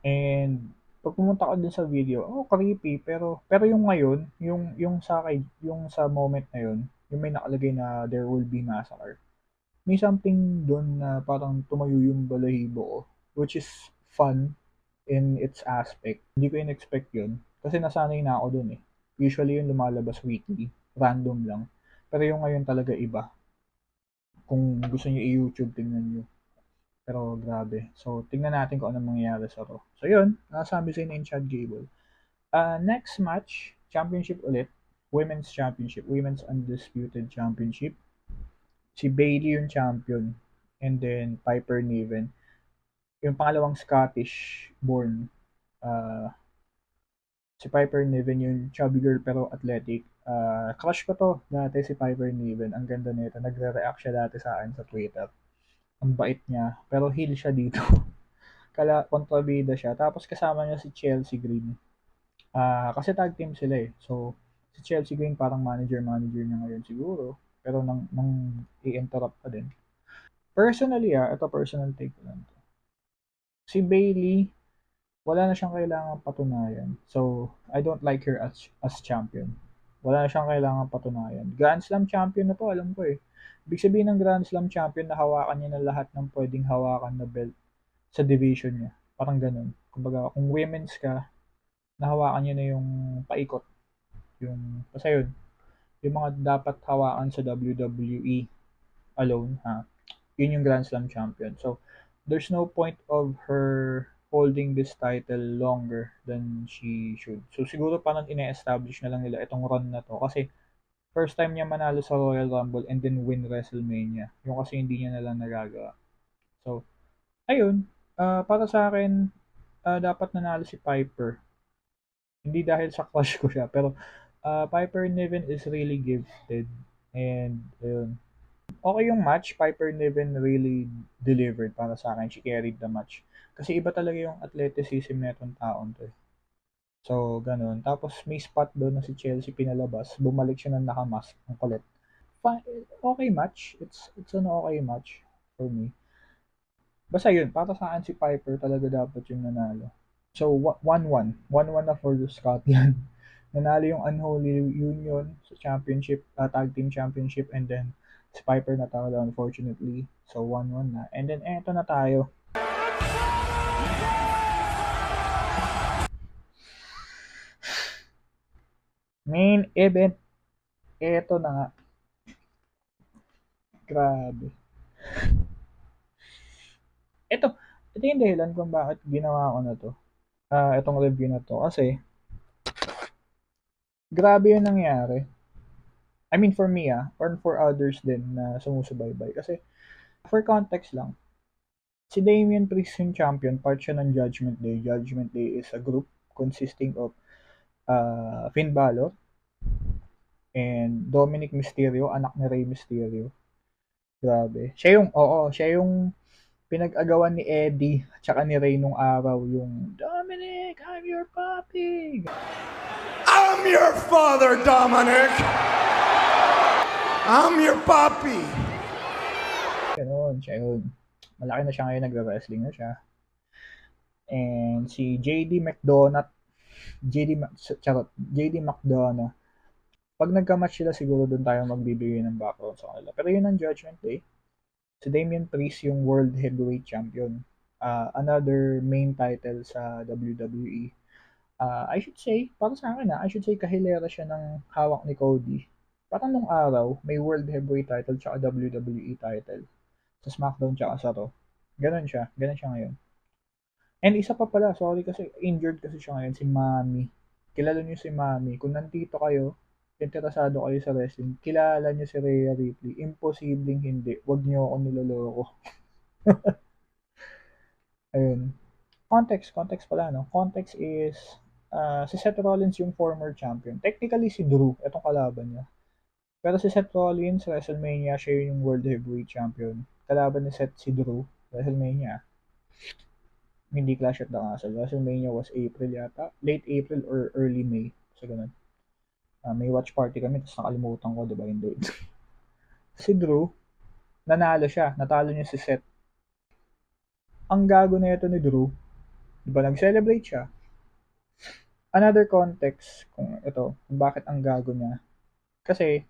And pag pumunta ka dun sa video, creepy, pero yung ngayon, yung sa moment na yun, yung may nakalagay na there will be massacre. May something dun na parang tumayo yung balahibo ko, which is fun in its aspect. Hindi ko in-expect yun kasi nasanay na ako dun eh. Usually yung lumalabas weekly, random lang. Pero yung ngayon talaga iba. Kung gusto niyo i-YouTube, tingnan niyo. Pero grabe. So, tingnan natin kung anong mangyayari sa Raw. So, yun. Nakasabi sa in Chad Gable. Next match, championship ulit. Women's Championship. Women's Undisputed Championship. Si Bayley yung champion. And then, Piper Niven. Yung pangalawang Scottish born. Uh, si Piper Niven yung chubby girl pero athletic. Crush ko to dati si Piper Niven. Ang ganda nito. Nagre-react siya dati sa akin sa Twitter. Ang bait niya. Pero heel siya dito. Kontrabida siya. Tapos kasama niya si Chelsea Green. Kasi tag team sila eh. So, si Chelsea Green parang manager niya ngayon siguro. Pero nang i-interrupt pa din. Personally ito personal take ko lang to. Si Bailey, wala na siyang kailangang patunayan. So, I don't like her as champion. Wala na siyang kailangang patunayan. Grand Slam champion na to, alam ko eh. Ibig sabihin ng Grand Slam champion na hawakan niya na lahat ng pwedeng hawakan na belt sa division niya. Parang ganun. Kumbaga, kung women's ka, nahawakan niya na yung paikot. Basta yun, yung mga dapat hawakan sa WWE alone, yun yung Grand Slam champion. So, there's no point of her holding this title longer than she should. So, siguro parang ine-establish na lang nila itong run na to. Kasi, first time niya manalo sa Royal Rumble and then win WrestleMania. Yung kasi hindi niya na lang nagagawa. So, ayun. Para sa akin, dapat nanalo si Piper. Hindi dahil sa crush ko siya, pero Piper Niven is really gifted. And, ayun. Okay yung match. Piper Niven really delivered para sa akin. She carried the match. Kasi iba talaga yung athleticism na itong taon to. So, gano'n. Tapos may spot do'n na si Chelsea pinalabas, bumalik siya ng naka-mask, ang kulit. Okay match. It's an okay match for me. Basta yun, para sa akin si Piper talaga dapat yung nanalo. So, 1-1. 1-1 na for Scotland. Nanalo yung Unholy Union sa championship, tag team championship, and then si Piper natalo unfortunately. So, 1-1 na. And then, eto na tayo. Main event. Eto na nga. Grabe. Ito yung dahilan kung bakit ginawa ko na to. Itong review na to. Kasi, grabe yung nangyari. I mean, for me, or for others din na sumusubaybay. Kasi, for context lang, si Damian Priest yung champion, part siya ng Judgment Day. Judgment Day is a group consisting of Finn Balor and Dominic Mysterio, anak ni Rey Mysterio. Grabe. Siya yung pinag-agawan ni Eddie at saka ni Rey nung araw, yung Dominic, I'm your papi. I'm your father, Dominic. I'm your papi. Ganun, siya yun. Malaki na siya ngayon, nagre-wrestling na siya. And si JD McDonough. Pag nagka-match sila, siguro doon tayo magbibigay ng background sa kanila. Pero yun ang Judgment Day. Si Damian Priest yung World Heavyweight Champion. Another main title sa WWE. I should say, para sa akin I should say kahilera siya ng hawak ni Cody. Parang nung araw, may World Heavyweight title tsaka WWE title. Sa SmackDown tsaka sa Raw. Ganon siya ngayon. And isa pa pala, sorry kasi injured kasi siya ngayon, si Mami. Kilala niyo si Mami. Kung nandito kayo, interesado kayo sa wrestling, kilala niyo si Rhea Ripley. Imposibleng hindi. Huwag niyo ako niloloko. Ayun. Context pala, no? Context is, si Seth Rollins yung former champion. Technically, si Drew, itong kalaban niya. Pero si Seth Rollins, WrestleMania, siya yung World Heavyweight Champion. Kalaban ni Seth si Drew, WrestleMania. Hindi Clash at the Castle. WrestleMania was April yata. Late April or early May. So, ganun. May watch party kami, tapos nakalimutan ko, di ba, yung date. Si Drew, nanalo siya. Natalo niya si Seth. Ang gago na ito ni Drew, di ba, nag-celebrate siya. Another context, kung bakit ang gago niya. Kasi,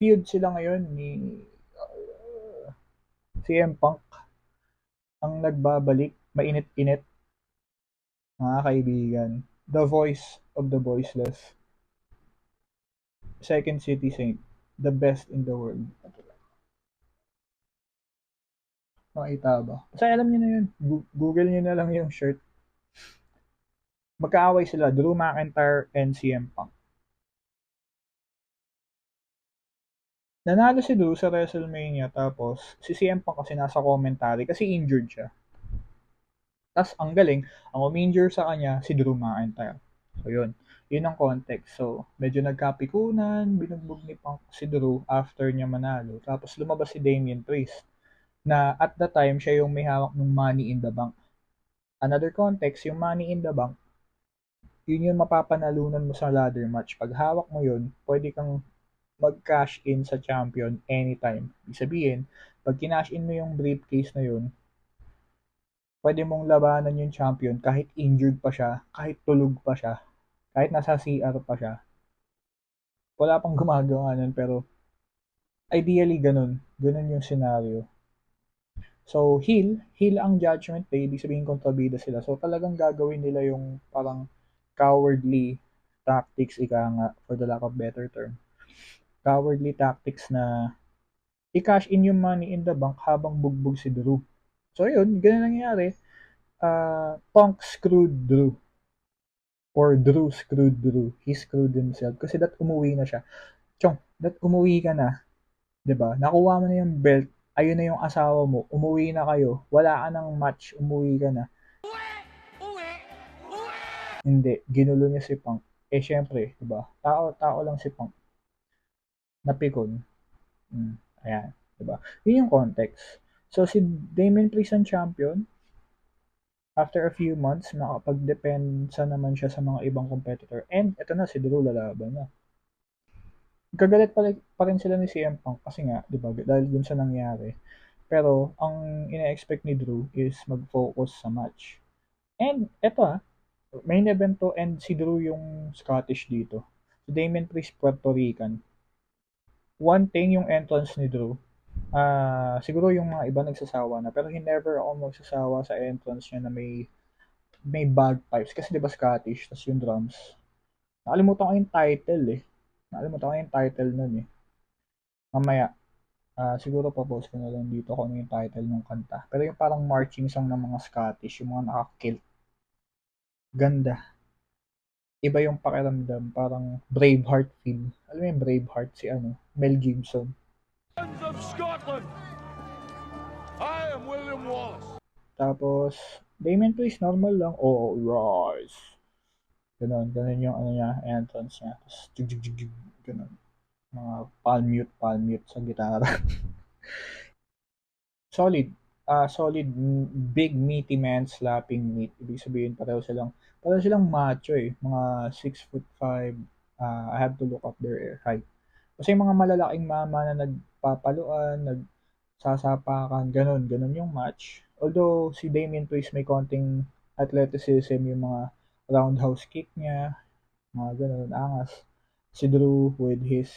feud sila ngayon ni CM Punk. Ang nagbabalik, mainit-init, mga kaibigan. The voice of the voiceless. Second City Saint. The best in the world. Makita ba? Kasi alam niyo na yun. Google niyo na lang yung shirt. Magkaaway sila, Drew McIntyre and CM Punk. Nanalo si Drew sa WrestleMania, tapos si CM Punk kasi nasa commentary kasi injured siya. Tapos ang galing, ang uminjure sa kanya si Drew McIntyre. So yun. Yun ang context. So, medyo nagkapikunan, binugbog ni Punk si Drew after niya manalo. Tapos lumabas si Damian Priest na at the time siya yung may hawak ng Money in the Bank. Another context, yung Money in the Bank, yun yung mapapanalunan mo sa ladder match. Pag hawak mo yun, pwede kang mag-cash in sa champion anytime. Ibig sabihin, pag kinash in mo yung briefcase na yun, pwede mong labanan yung champion kahit injured pa siya, kahit tulog pa siya, kahit nasa CR pa siya. Wala pang gumagawa nun, pero ideally ganun. Ganun yung scenario. So, heel ang Judgment Day, ibig sabihin kontrabida sila. So, talagang gagawin nila yung parang cowardly tactics, ika nga, for the lack of better term. Cowardly tactics na i-cash in yung Money in the Bank habang bugbog si Drew. So, yun, ganun nangyari. Punk screwed Drew. Or Drew screwed Drew. He screwed himself. Kasi umuwi na siya. Chong, umuwi ka na. 'Di ba? Nakuha mo na yung belt. Ayun na yung asawa mo. Umuwi na kayo. Wala ka ng match. Umuwi ka na. Hindi. Ginulo niya si Punk. Syempre, 'di ba? Tao lang si Punk. Napikon. Ayan. 'Di ba? Yun yung context. So, si Damien Priest ang champion. After a few months, nakapagdepensa naman siya sa mga ibang competitor. And eto na, si Drew lalaban na. Gagalit pa rin sila ni CM Punk kasi nga, di ba, dahil dun sa nangyari. Pero, ang ina-expect ni Drew is mag-focus sa match. And, eto main event to and si Drew yung Scottish dito. Si Damian Priest, Puerto Rican. One thing yung entrance ni Drew, siguro yung mga iba nagsasawa na, pero he never ako magsasawa sa entrance niya na may bagpipes. Kasi di ba Scottish, tas yung drums. Nakalimutan ko yung title eh. Nakalimutan ko yung title nun eh. Mamaya, siguro pa-post ko na lang dito kung ano yung title ng kanta. Pero yung parang marching song ng mga Scottish, yung mga naka-kilt. Ganda. Iba yung pakiramdam, parang Braveheart feel. Alam mo yung Braveheart, si Mel Gibson. Sons of Scotland, I am William Wallace. Tapos, Damien Priest, normal lang. Oh, rise. Ganun yung niya, entrance niya. Tapos, jig, jig, jig, jig, ganun. Mga palm mute sa gitara. Solid. Solid, big meaty man slapping meat. Ibig sabihin, pareho silang macho eh. Mga 6'5". I have to look up their height. Kasi yung mga malalaking mama na nagpapaluan, nagsasapakan, ganun yung match. Although si Damien Priest may konting athleticism, yung mga roundhouse kick niya, mga ganun, angas. Si Drew with his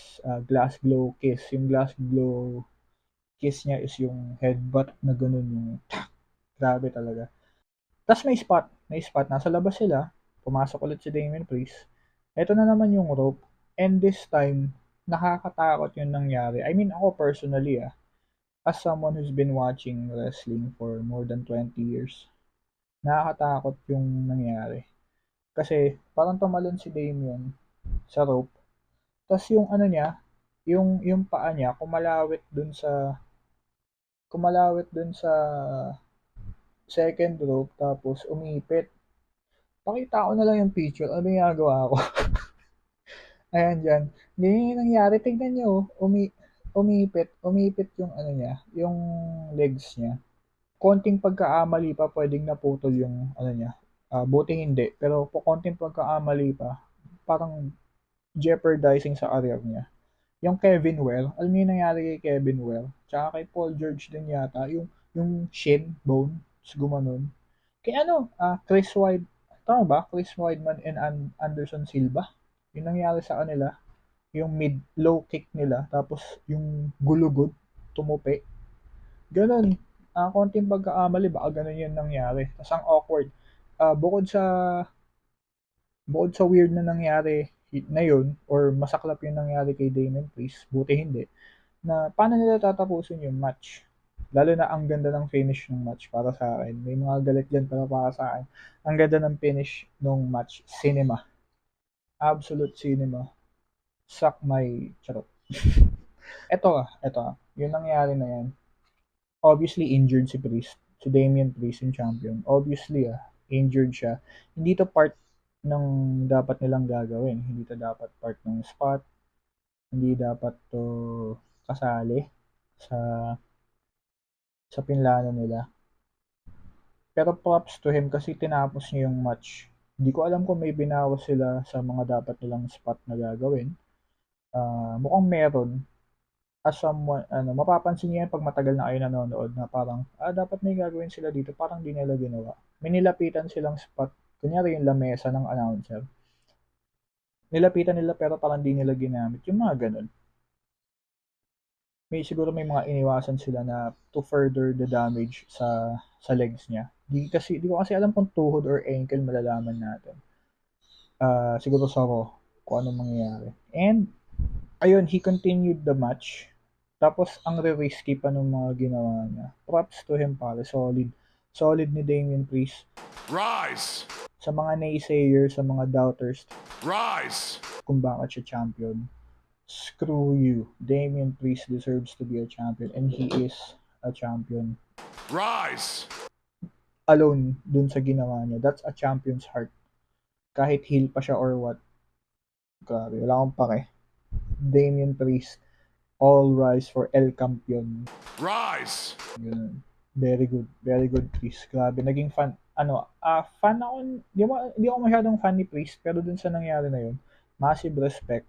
glass glow kiss. Yung glass glow kiss niya is yung headbutt na ganun, yung grabe talaga. Tapos may spot, nasa labas sila, pumasok ulit si Damien Priest. Ito na naman yung rope, and this time, nakakatakot yung nangyari. I mean, ako personally, as someone who's been watching wrestling for more than 20 years, nakakatakot yung nangyari. Kasi, parang tumalon si Damien sa rope, tapos yung niya, yung paa niya, kumalawit dun sa second rope, tapos umipit. Pakita ko na lang yung picture. Ano yung ginagawa ko? Ayan dyan. Ganyan yung nangyari. Tignan nyo. Umipit yung niya, yung legs niya. Konting pagkaamali pa, pwedeng naputol yung niya. Buti hindi. Pero po konting pagkaamali pa, parang jeopardizing sa career niya. Yung Kevin Well, alam niyo yung nangyari kay Kevin Well? Tsaka kay Paul George din yata, yung shin bone, gumanon. Kay Chris White, tama ba? Chris Weidman and Anderson Silva. Yung nangyari sa kanila, yung mid-low kick nila, tapos yung gulugod, tumupi. Ganon. Konting pagkakamali, baka ganon yung nangyari. Tapos ang awkward. Ah, bukod sa bukod sa weird na nangyari na yun, or masaklap yung nangyari kay Damien Priest, buti hindi, na paano nila tatapusin yung match. Lalo na ang ganda ng finish ng match para sa akin. May mga galit dyan, pero para sa akin, ang ganda ng finish ng match. Cinema. Absolute cinema. Suck my charot. Eto yung nangyari na yan. Obviously, injured si Priest. Si Damian Priest, yung champion. Obviously, injured siya. Hindi to part ng dapat nilang gagawin. Hindi to dapat part ng spot. Hindi dapat to kasali sa pinlano nila. Pero props to him kasi tinapos niya yung match. Hindi ko alam kung may binawas sila sa mga dapat nilang spot na gagawin. Mukhang meron. As someone, mapapansin niyo yan pag matagal na kayo nanonood na parang, dapat may gagawin sila dito, parang di nila ginawa. May nilapitan silang spot, kunyari yung lamesa ng announcer. Nilapitan nila pero parang di nila ginamit. Yung mga ganun. Siguro may mga iniwasan sila na to further the damage sa legs niya. Di ko kasi alam kung tuhod or ankle, malalaman natin. Siguro sa Raw kung ano mangyayari. And ayun, he continued the match. Tapos ang risky pa ng mga ginawa niya. Props to him, pare. Solid. Solid ni Damien Priest. Rise! Sa mga naysayers, sa mga doubters, Rise! kung bakit siya champion, screw you. Damien Priest deserves to be a champion, and he is a champion. Rise! Alone dun sa ginawa niya. That's a champion's heart. Kahit heel pa siya or what. Grabe, wala akong pake. Damien Priest, all rise for El Campeon. Rise! Ganun. Very good, Priest. Grabe, naging fan. Fan ako, di ako masyadong fan ni Priest, pero dun sa nangyari na yun, massive respect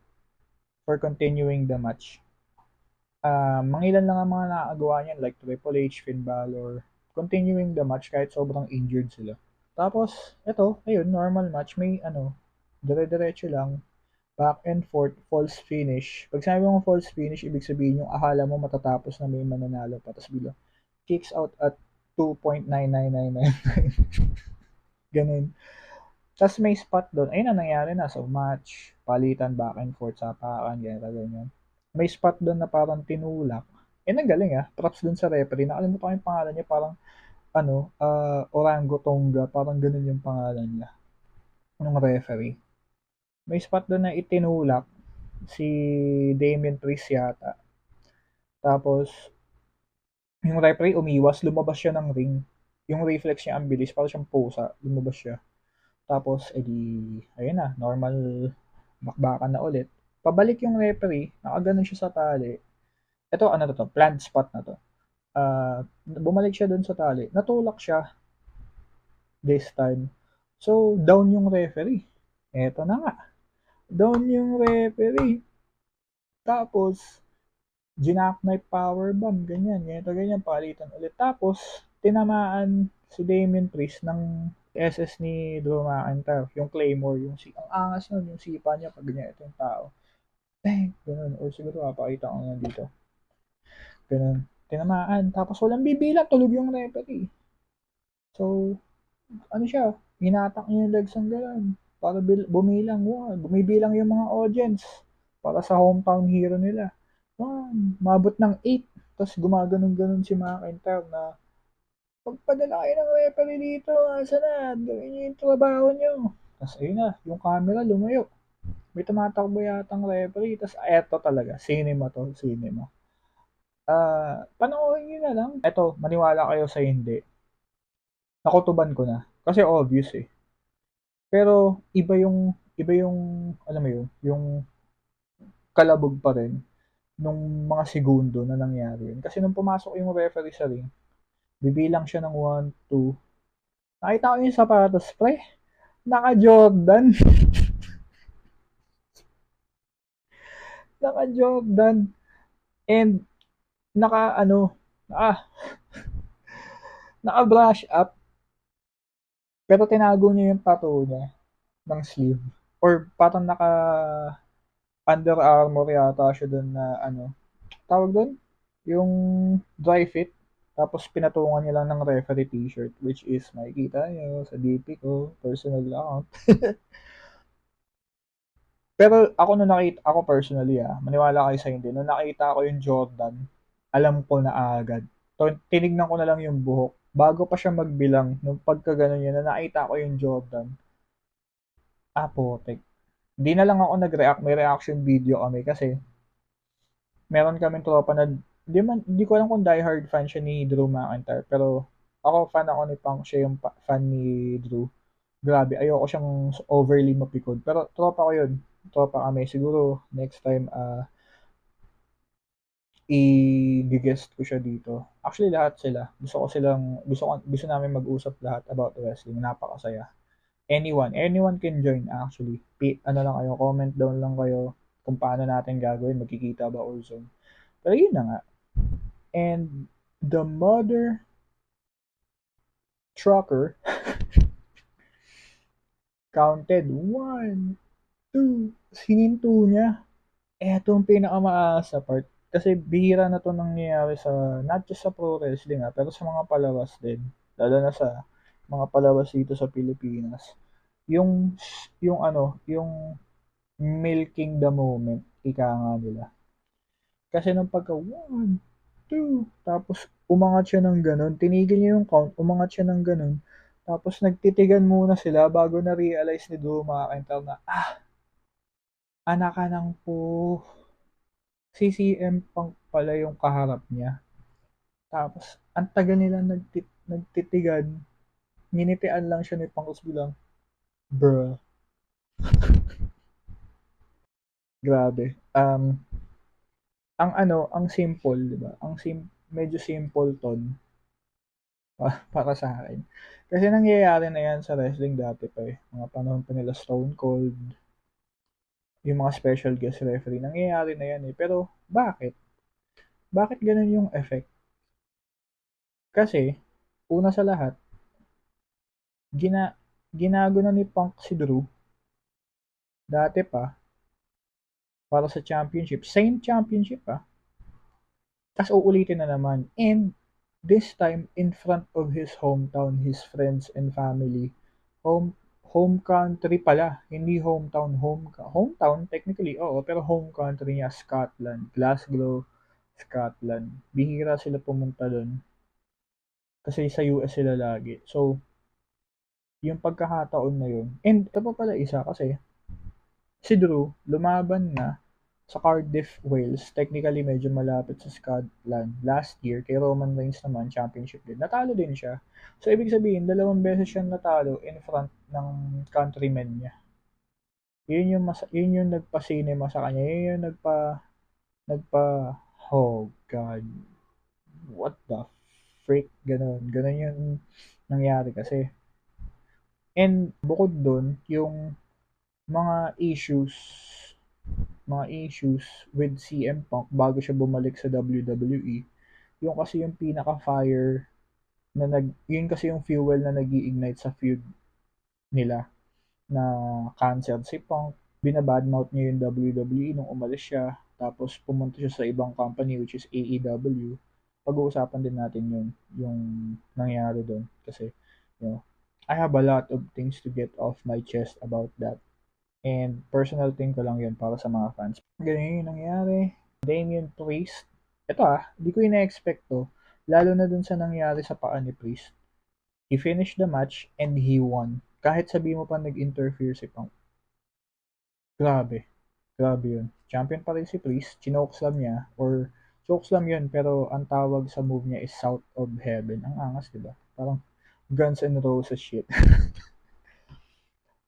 for continuing the match. Mangilan lang ang mga nakakagawa niyan like Triple H, Finn Balor, continuing the match kahit sobrang injured sila. Tapos, eto, ayun, normal match, may dire-diretso lang, back and forth, false finish. Pag sinabi mong false finish, ibig sabihin yung akala mo matatapos na may mananalo pa, tapos bigla, kicks out at 2.99999. Ganun. Tapos may spot doon, ayun na nangyari na. So, match, palitan, back and forth, sapakan, ganyan. May spot doon na parang tinulak. Nagaling props doon sa referee. Nakalimutan ko yung pangalan niya, parang, Orango Tonga, parang ganun yung pangalan niya, ng referee. May spot doon na itinulak si Damien Priest yata. Tapos, yung referee umiwas, lumabas siya ng ring. Yung reflex niya ang bilis, parang siyang pusa, lumabas siya. Tapos, ayun na, normal bakbakan na ulit. Pabalik yung referee, nakaganon siya sa tali. Ito, ano to, planned spot na to. Bumalik siya dun sa tali. Natulak siya this time. So, down yung referee. Eto na nga. Down yung referee. Tapos, ginaknife powerbomb, ganyan, ganyan, palitan ulit. Tapos, tinamaan si Damien Priest ng SS ni Drew McIntyre, yung Claymore, ang angas nun, yung sipa niya pag ganyan, ito yung tao. Bang! Ganun. Or siguro papakita ko nga dito. Ganun. Tinamaan. Tapos walang bibilang, tulog yung referee. So, ano siya, hinatak niya yung legs ng gano'n. Para bumilang, bumibilang yung mga audience para sa hometown hero nila. Mabot ng 8. Tapos gumaganon-ganon si McIntyre na pagpadala kayo ng referee dito, asa na, gawin niyo yung trabaho niyo. Tapos ayun na, yung camera lumayo. May tumatakbo yatang referee. Tapos eto talaga, cinema to, cinema. Panoorin niyo na lang. Eto, maniwala kayo sa hindi. Nakutuban ko na. Kasi obvious eh. Pero iba yung alam mo yun, yung kalabog pa rin nung mga segundo na nangyari yun. Kasi nung pumasok yung referee sa ring, bibilang siya ng 1, 2. Nakita ko yung sapatos, pre. Naka-Jordan. Naka-Jordan. And naka naka-brush up. Pero tinago niya yung tattoo niya ng sleeve. Or parang Under Armour yata siya dun na tawag dun? Yung dry fit. Tapos pinatungan niya lang ng referee t-shirt, which is makikita nyo sa DP ko, personal account. Pero ako personally maniwala kayo sa hindi, nung nakita ko yung Jordan, alam ko na agad. Tinignan ko na lang yung buhok. Bago pa siya magbilang, nung pagka ganun yun, na nakita ko yung Jordan, putik. Di na lang ako nag-react, may reaction video kami kasi meron kaming tropa na di ko alam kung diehard fan siya ni Drew McIntyre, pero ako fan ako ni Punk, siya yung fan ni Drew. Grabe, ayoko siyang overly mapikon. Pero tropa ko yun. Tropa kami. Siguro next time i-guest ko siya dito. Actually lahat sila. Gusto namin mag-usap lahat about wrestling. Napakasaya. Anyone can join actually. Ano lang kayo, comment down lang kayo kung paano natin gagawin, magkikita ba or Zoom. Pero yun na nga. And the mother trucker counted 1, 2, hininto niya. Eto ang pinakamaasa part. Kasi bihira na to nangyayari sa, not just sa pro wrestling pero sa mga palabas din. Lalo na sa mga palabas dito sa Pilipinas. Yung, yung milking the moment, ika nga nila. Kasi nung pagka 1, 2, tapos umangat siya ng ganun, tinigil niya yung count, umangat siya ng ganun, tapos nagtitigan muna sila bago na-realize ni Drew McIntyre na, anak ka ng si CM Punk pala yung kaharap niya. Tapos, ang tagal nila nagtitigan, nginitian lang siya ni Punk, bilang, bruh, grabe. Ang simple, di ba? Medyo simple ton. Para sa akin. Kasi nangyayari na yan sa wrestling dati pa eh. Mga panahon pa nila Stone Cold, yung mga special guest referee, nangyayari na yan eh. Pero bakit? Bakit ganun yung effect? Kasi, una sa lahat, gina ginago na ni Punk si Drew dati pa para sa championship. Same championship ah. Tapos uulitin na naman. And this time in front of his hometown, his friends and family. Home home country pala, hindi hometown, hometown technically, oo, pero home country niya Scotland, Glasgow, Scotland. Bihira sila pumunta doon kasi sa US sila lagi. So, yung pagkakataon na yun. And ito pa pala isa kasi si Drew lumaban na sa Cardiff, Wales. Technically, medyo malapit sa Scotland. Last year, kay Roman Reigns naman, championship din. Natalo din siya. So, ibig sabihin, dalawang beses siya natalo in front ng countrymen niya. Yun yung nagpa-cinema sa kanya. Yun yung nagpa, oh God, what the freak, ganun. Ganun yung nangyari kasi. And bukod dun, yung mga issues mga issues with CM Punk bago siya bumalik sa WWE, yung kasi yung pinaka-fire yun kasi yung fuel na nag-iignite sa feud nila na cancer si Punk. Binabadmouth niya yung WWE nung umalis siya. Tapos pumunta siya sa ibang company which is AEW. Pag-uusapan din natin yun, yung nangyari doon. Kasi, you know, I have a lot of things to get off my chest about that. And personal thing ko lang yun para sa mga fans. Ganyan yung nangyari. Damian Priest. Ito di ko ina-expect to. Lalo na dun sa nangyari sa paa ni Priest. He finished the match and he won. Kahit sabi mo pa nag-interfere si Punk. Grabe. Grabe yun. Champion pa rin si Priest. Chinokeslam niya. Or chokeslam yun pero ang tawag sa move niya is South of Heaven. Ang angas, diba? Parang Guns N' Roses shit.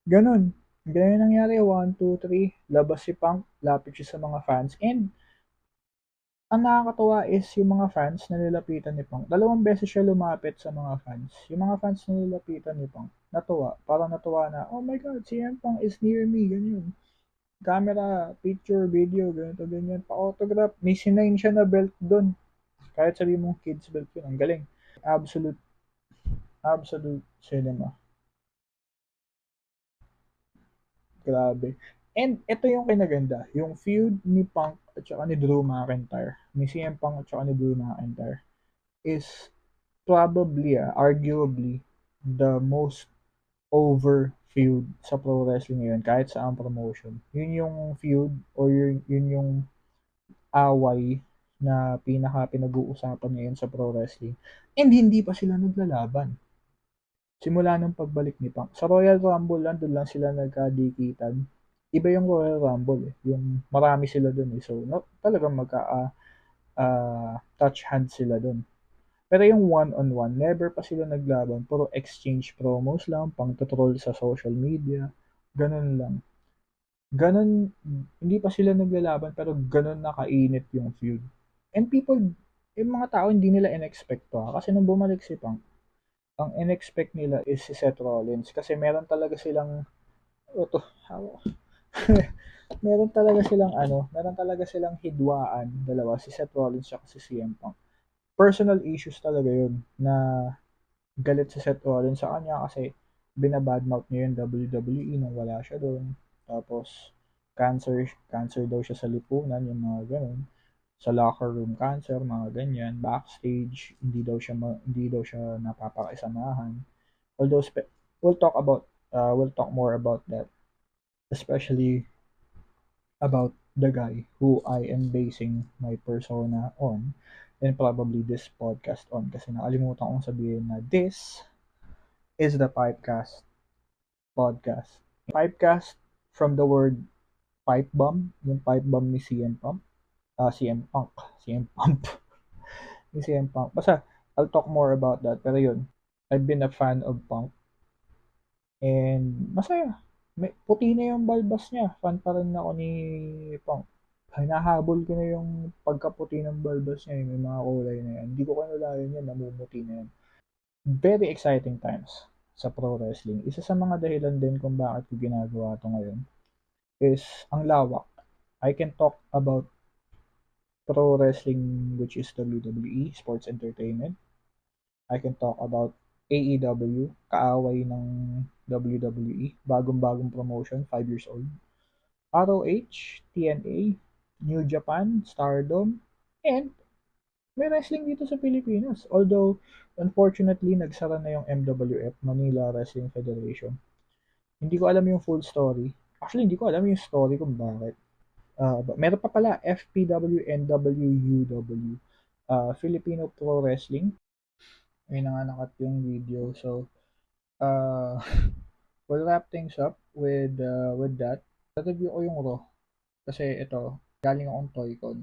Ganun. Ganun yung nangyari. 1, 2, 3. Labas si Punk. Lapit siya sa mga fans. And ang nakakatuwa is yung mga fans na nilapitan ni Punk. Dalawang beses siya lumapit sa mga fans. Yung mga fans na nilapitan ni Punk, natuwa. Parang natuwa na, oh my God, si M Punk is near me. Ganyan. Camera, picture, video, ganito, ganyan. Pa-autograph. May sinayin siya na belt doon. Kahit sabi mong kids belt yun. Ang galing. Absolute, absolute cinema. Grabe. And ito yung kinaganda. Yung feud ni Punk at saka ni Drew McIntyre. Ni CM Punk at saka ni Drew McIntyre is probably, arguably, the most over feud sa pro wrestling ngayon kahit sa ang promotion. Yun yung feud or yun yung away na pinaka pinag-uusapan ngayon sa pro wrestling. And hindi pa sila naglalaban. Simula nung pagbalik ni Punk. Sa Royal Rumble lang, doon lang sila nagkadikitan. Iba yung Royal Rumble eh. Yung marami sila doon eh. So, no, talagang touch hand sila doon. Pero yung one-on-one, never pa sila naglaban. Puro exchange promos lang, pang troll sa social media. Ganun lang. Ganun, hindi pa sila naglalaban pero ganun nakainit yung feud. And people, yung mga tao hindi nila in-expect to kasi nung bumalik si Punk, ang in-expect nila is si Seth Rollins kasi meron talaga silang to, meron talaga silang hidwaan dalawa si Seth Rollins at si CM Punk. Personal issues talaga yun na galit si Seth Rollins sa kanya kasi binabadmouth niya yung WWE nung wala siya doon. Tapos, cancer daw siya sa lipunan, yung mga ganun. Sa locker room cancer, mga ganyan. Backstage, hindi daw siya napapakisamahan. Although, we'll talk more about that. Especially about the guy who I am basing my persona on and probably this podcast on kasi nakalimutan kong sabihin na this is the Pipecast podcast. Pipecast from the word pipe bomb, yung pipe bomb ni CM Pump, CM Punk, CM Pump, ni CM Punk. Basta, I'll talk more about that. Pero yun, I've been a fan of Punk and masaya. Puti na yung balbas niya. Fan pa rin ako ni Punk. Hinahabol ko na yung pagkaputi ng balbas niya, may mga kulay na yan. Hindi ko kanulayan yan, namumuti na yan. very exciting times sa pro wrestling. Isa sa mga dahilan din kung bakit ko ginagawa 'to ngayon is ang lawak. I can talk about pro wrestling, which is WWE, sports entertainment. I can talk about AEW, kaaway ng WWE, bagong-bagong promotion, 5 years old. ROH, TNA, New Japan, Stardom, and may wrestling dito sa Pilipinas. Although, unfortunately, nagsara na yung MWF, Manila Wrestling Federation. Hindi ko alam yung full story. Actually, hindi ko alam yung story kung bakit. Meron pa pala, FPW, NWUW, Filipino Pro Wrestling. May nanganak yung video. So, uh, we'll wrap things up with that. Review ko yung Raw. Kasi ito, galing akong Toycon.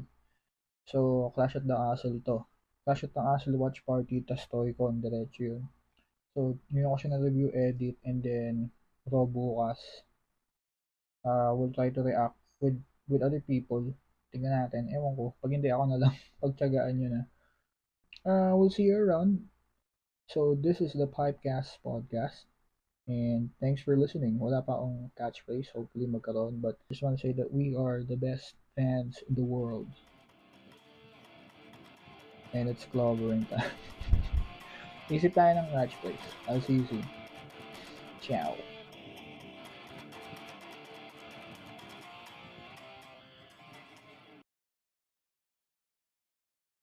So, Clash at the Castle to. Clash at the Castle watch party, tas Toycon, diretso yun. So, yun ako siya na-review edit, and then Raw bukas. We'll try to react with other people. Tingnan natin. Ewan ko. Pag hindi ako na lang, pagtsagaan nyo na. We'll see you around. So, this is the Pipecast podcast. And thanks for listening. Wala pa akong catchphrase. Hopefully magkaroon. But just want to say that we are the best fans in the world. And it's clobbering time. Isip tayo ng catchphrase. I'll see you soon. Ciao.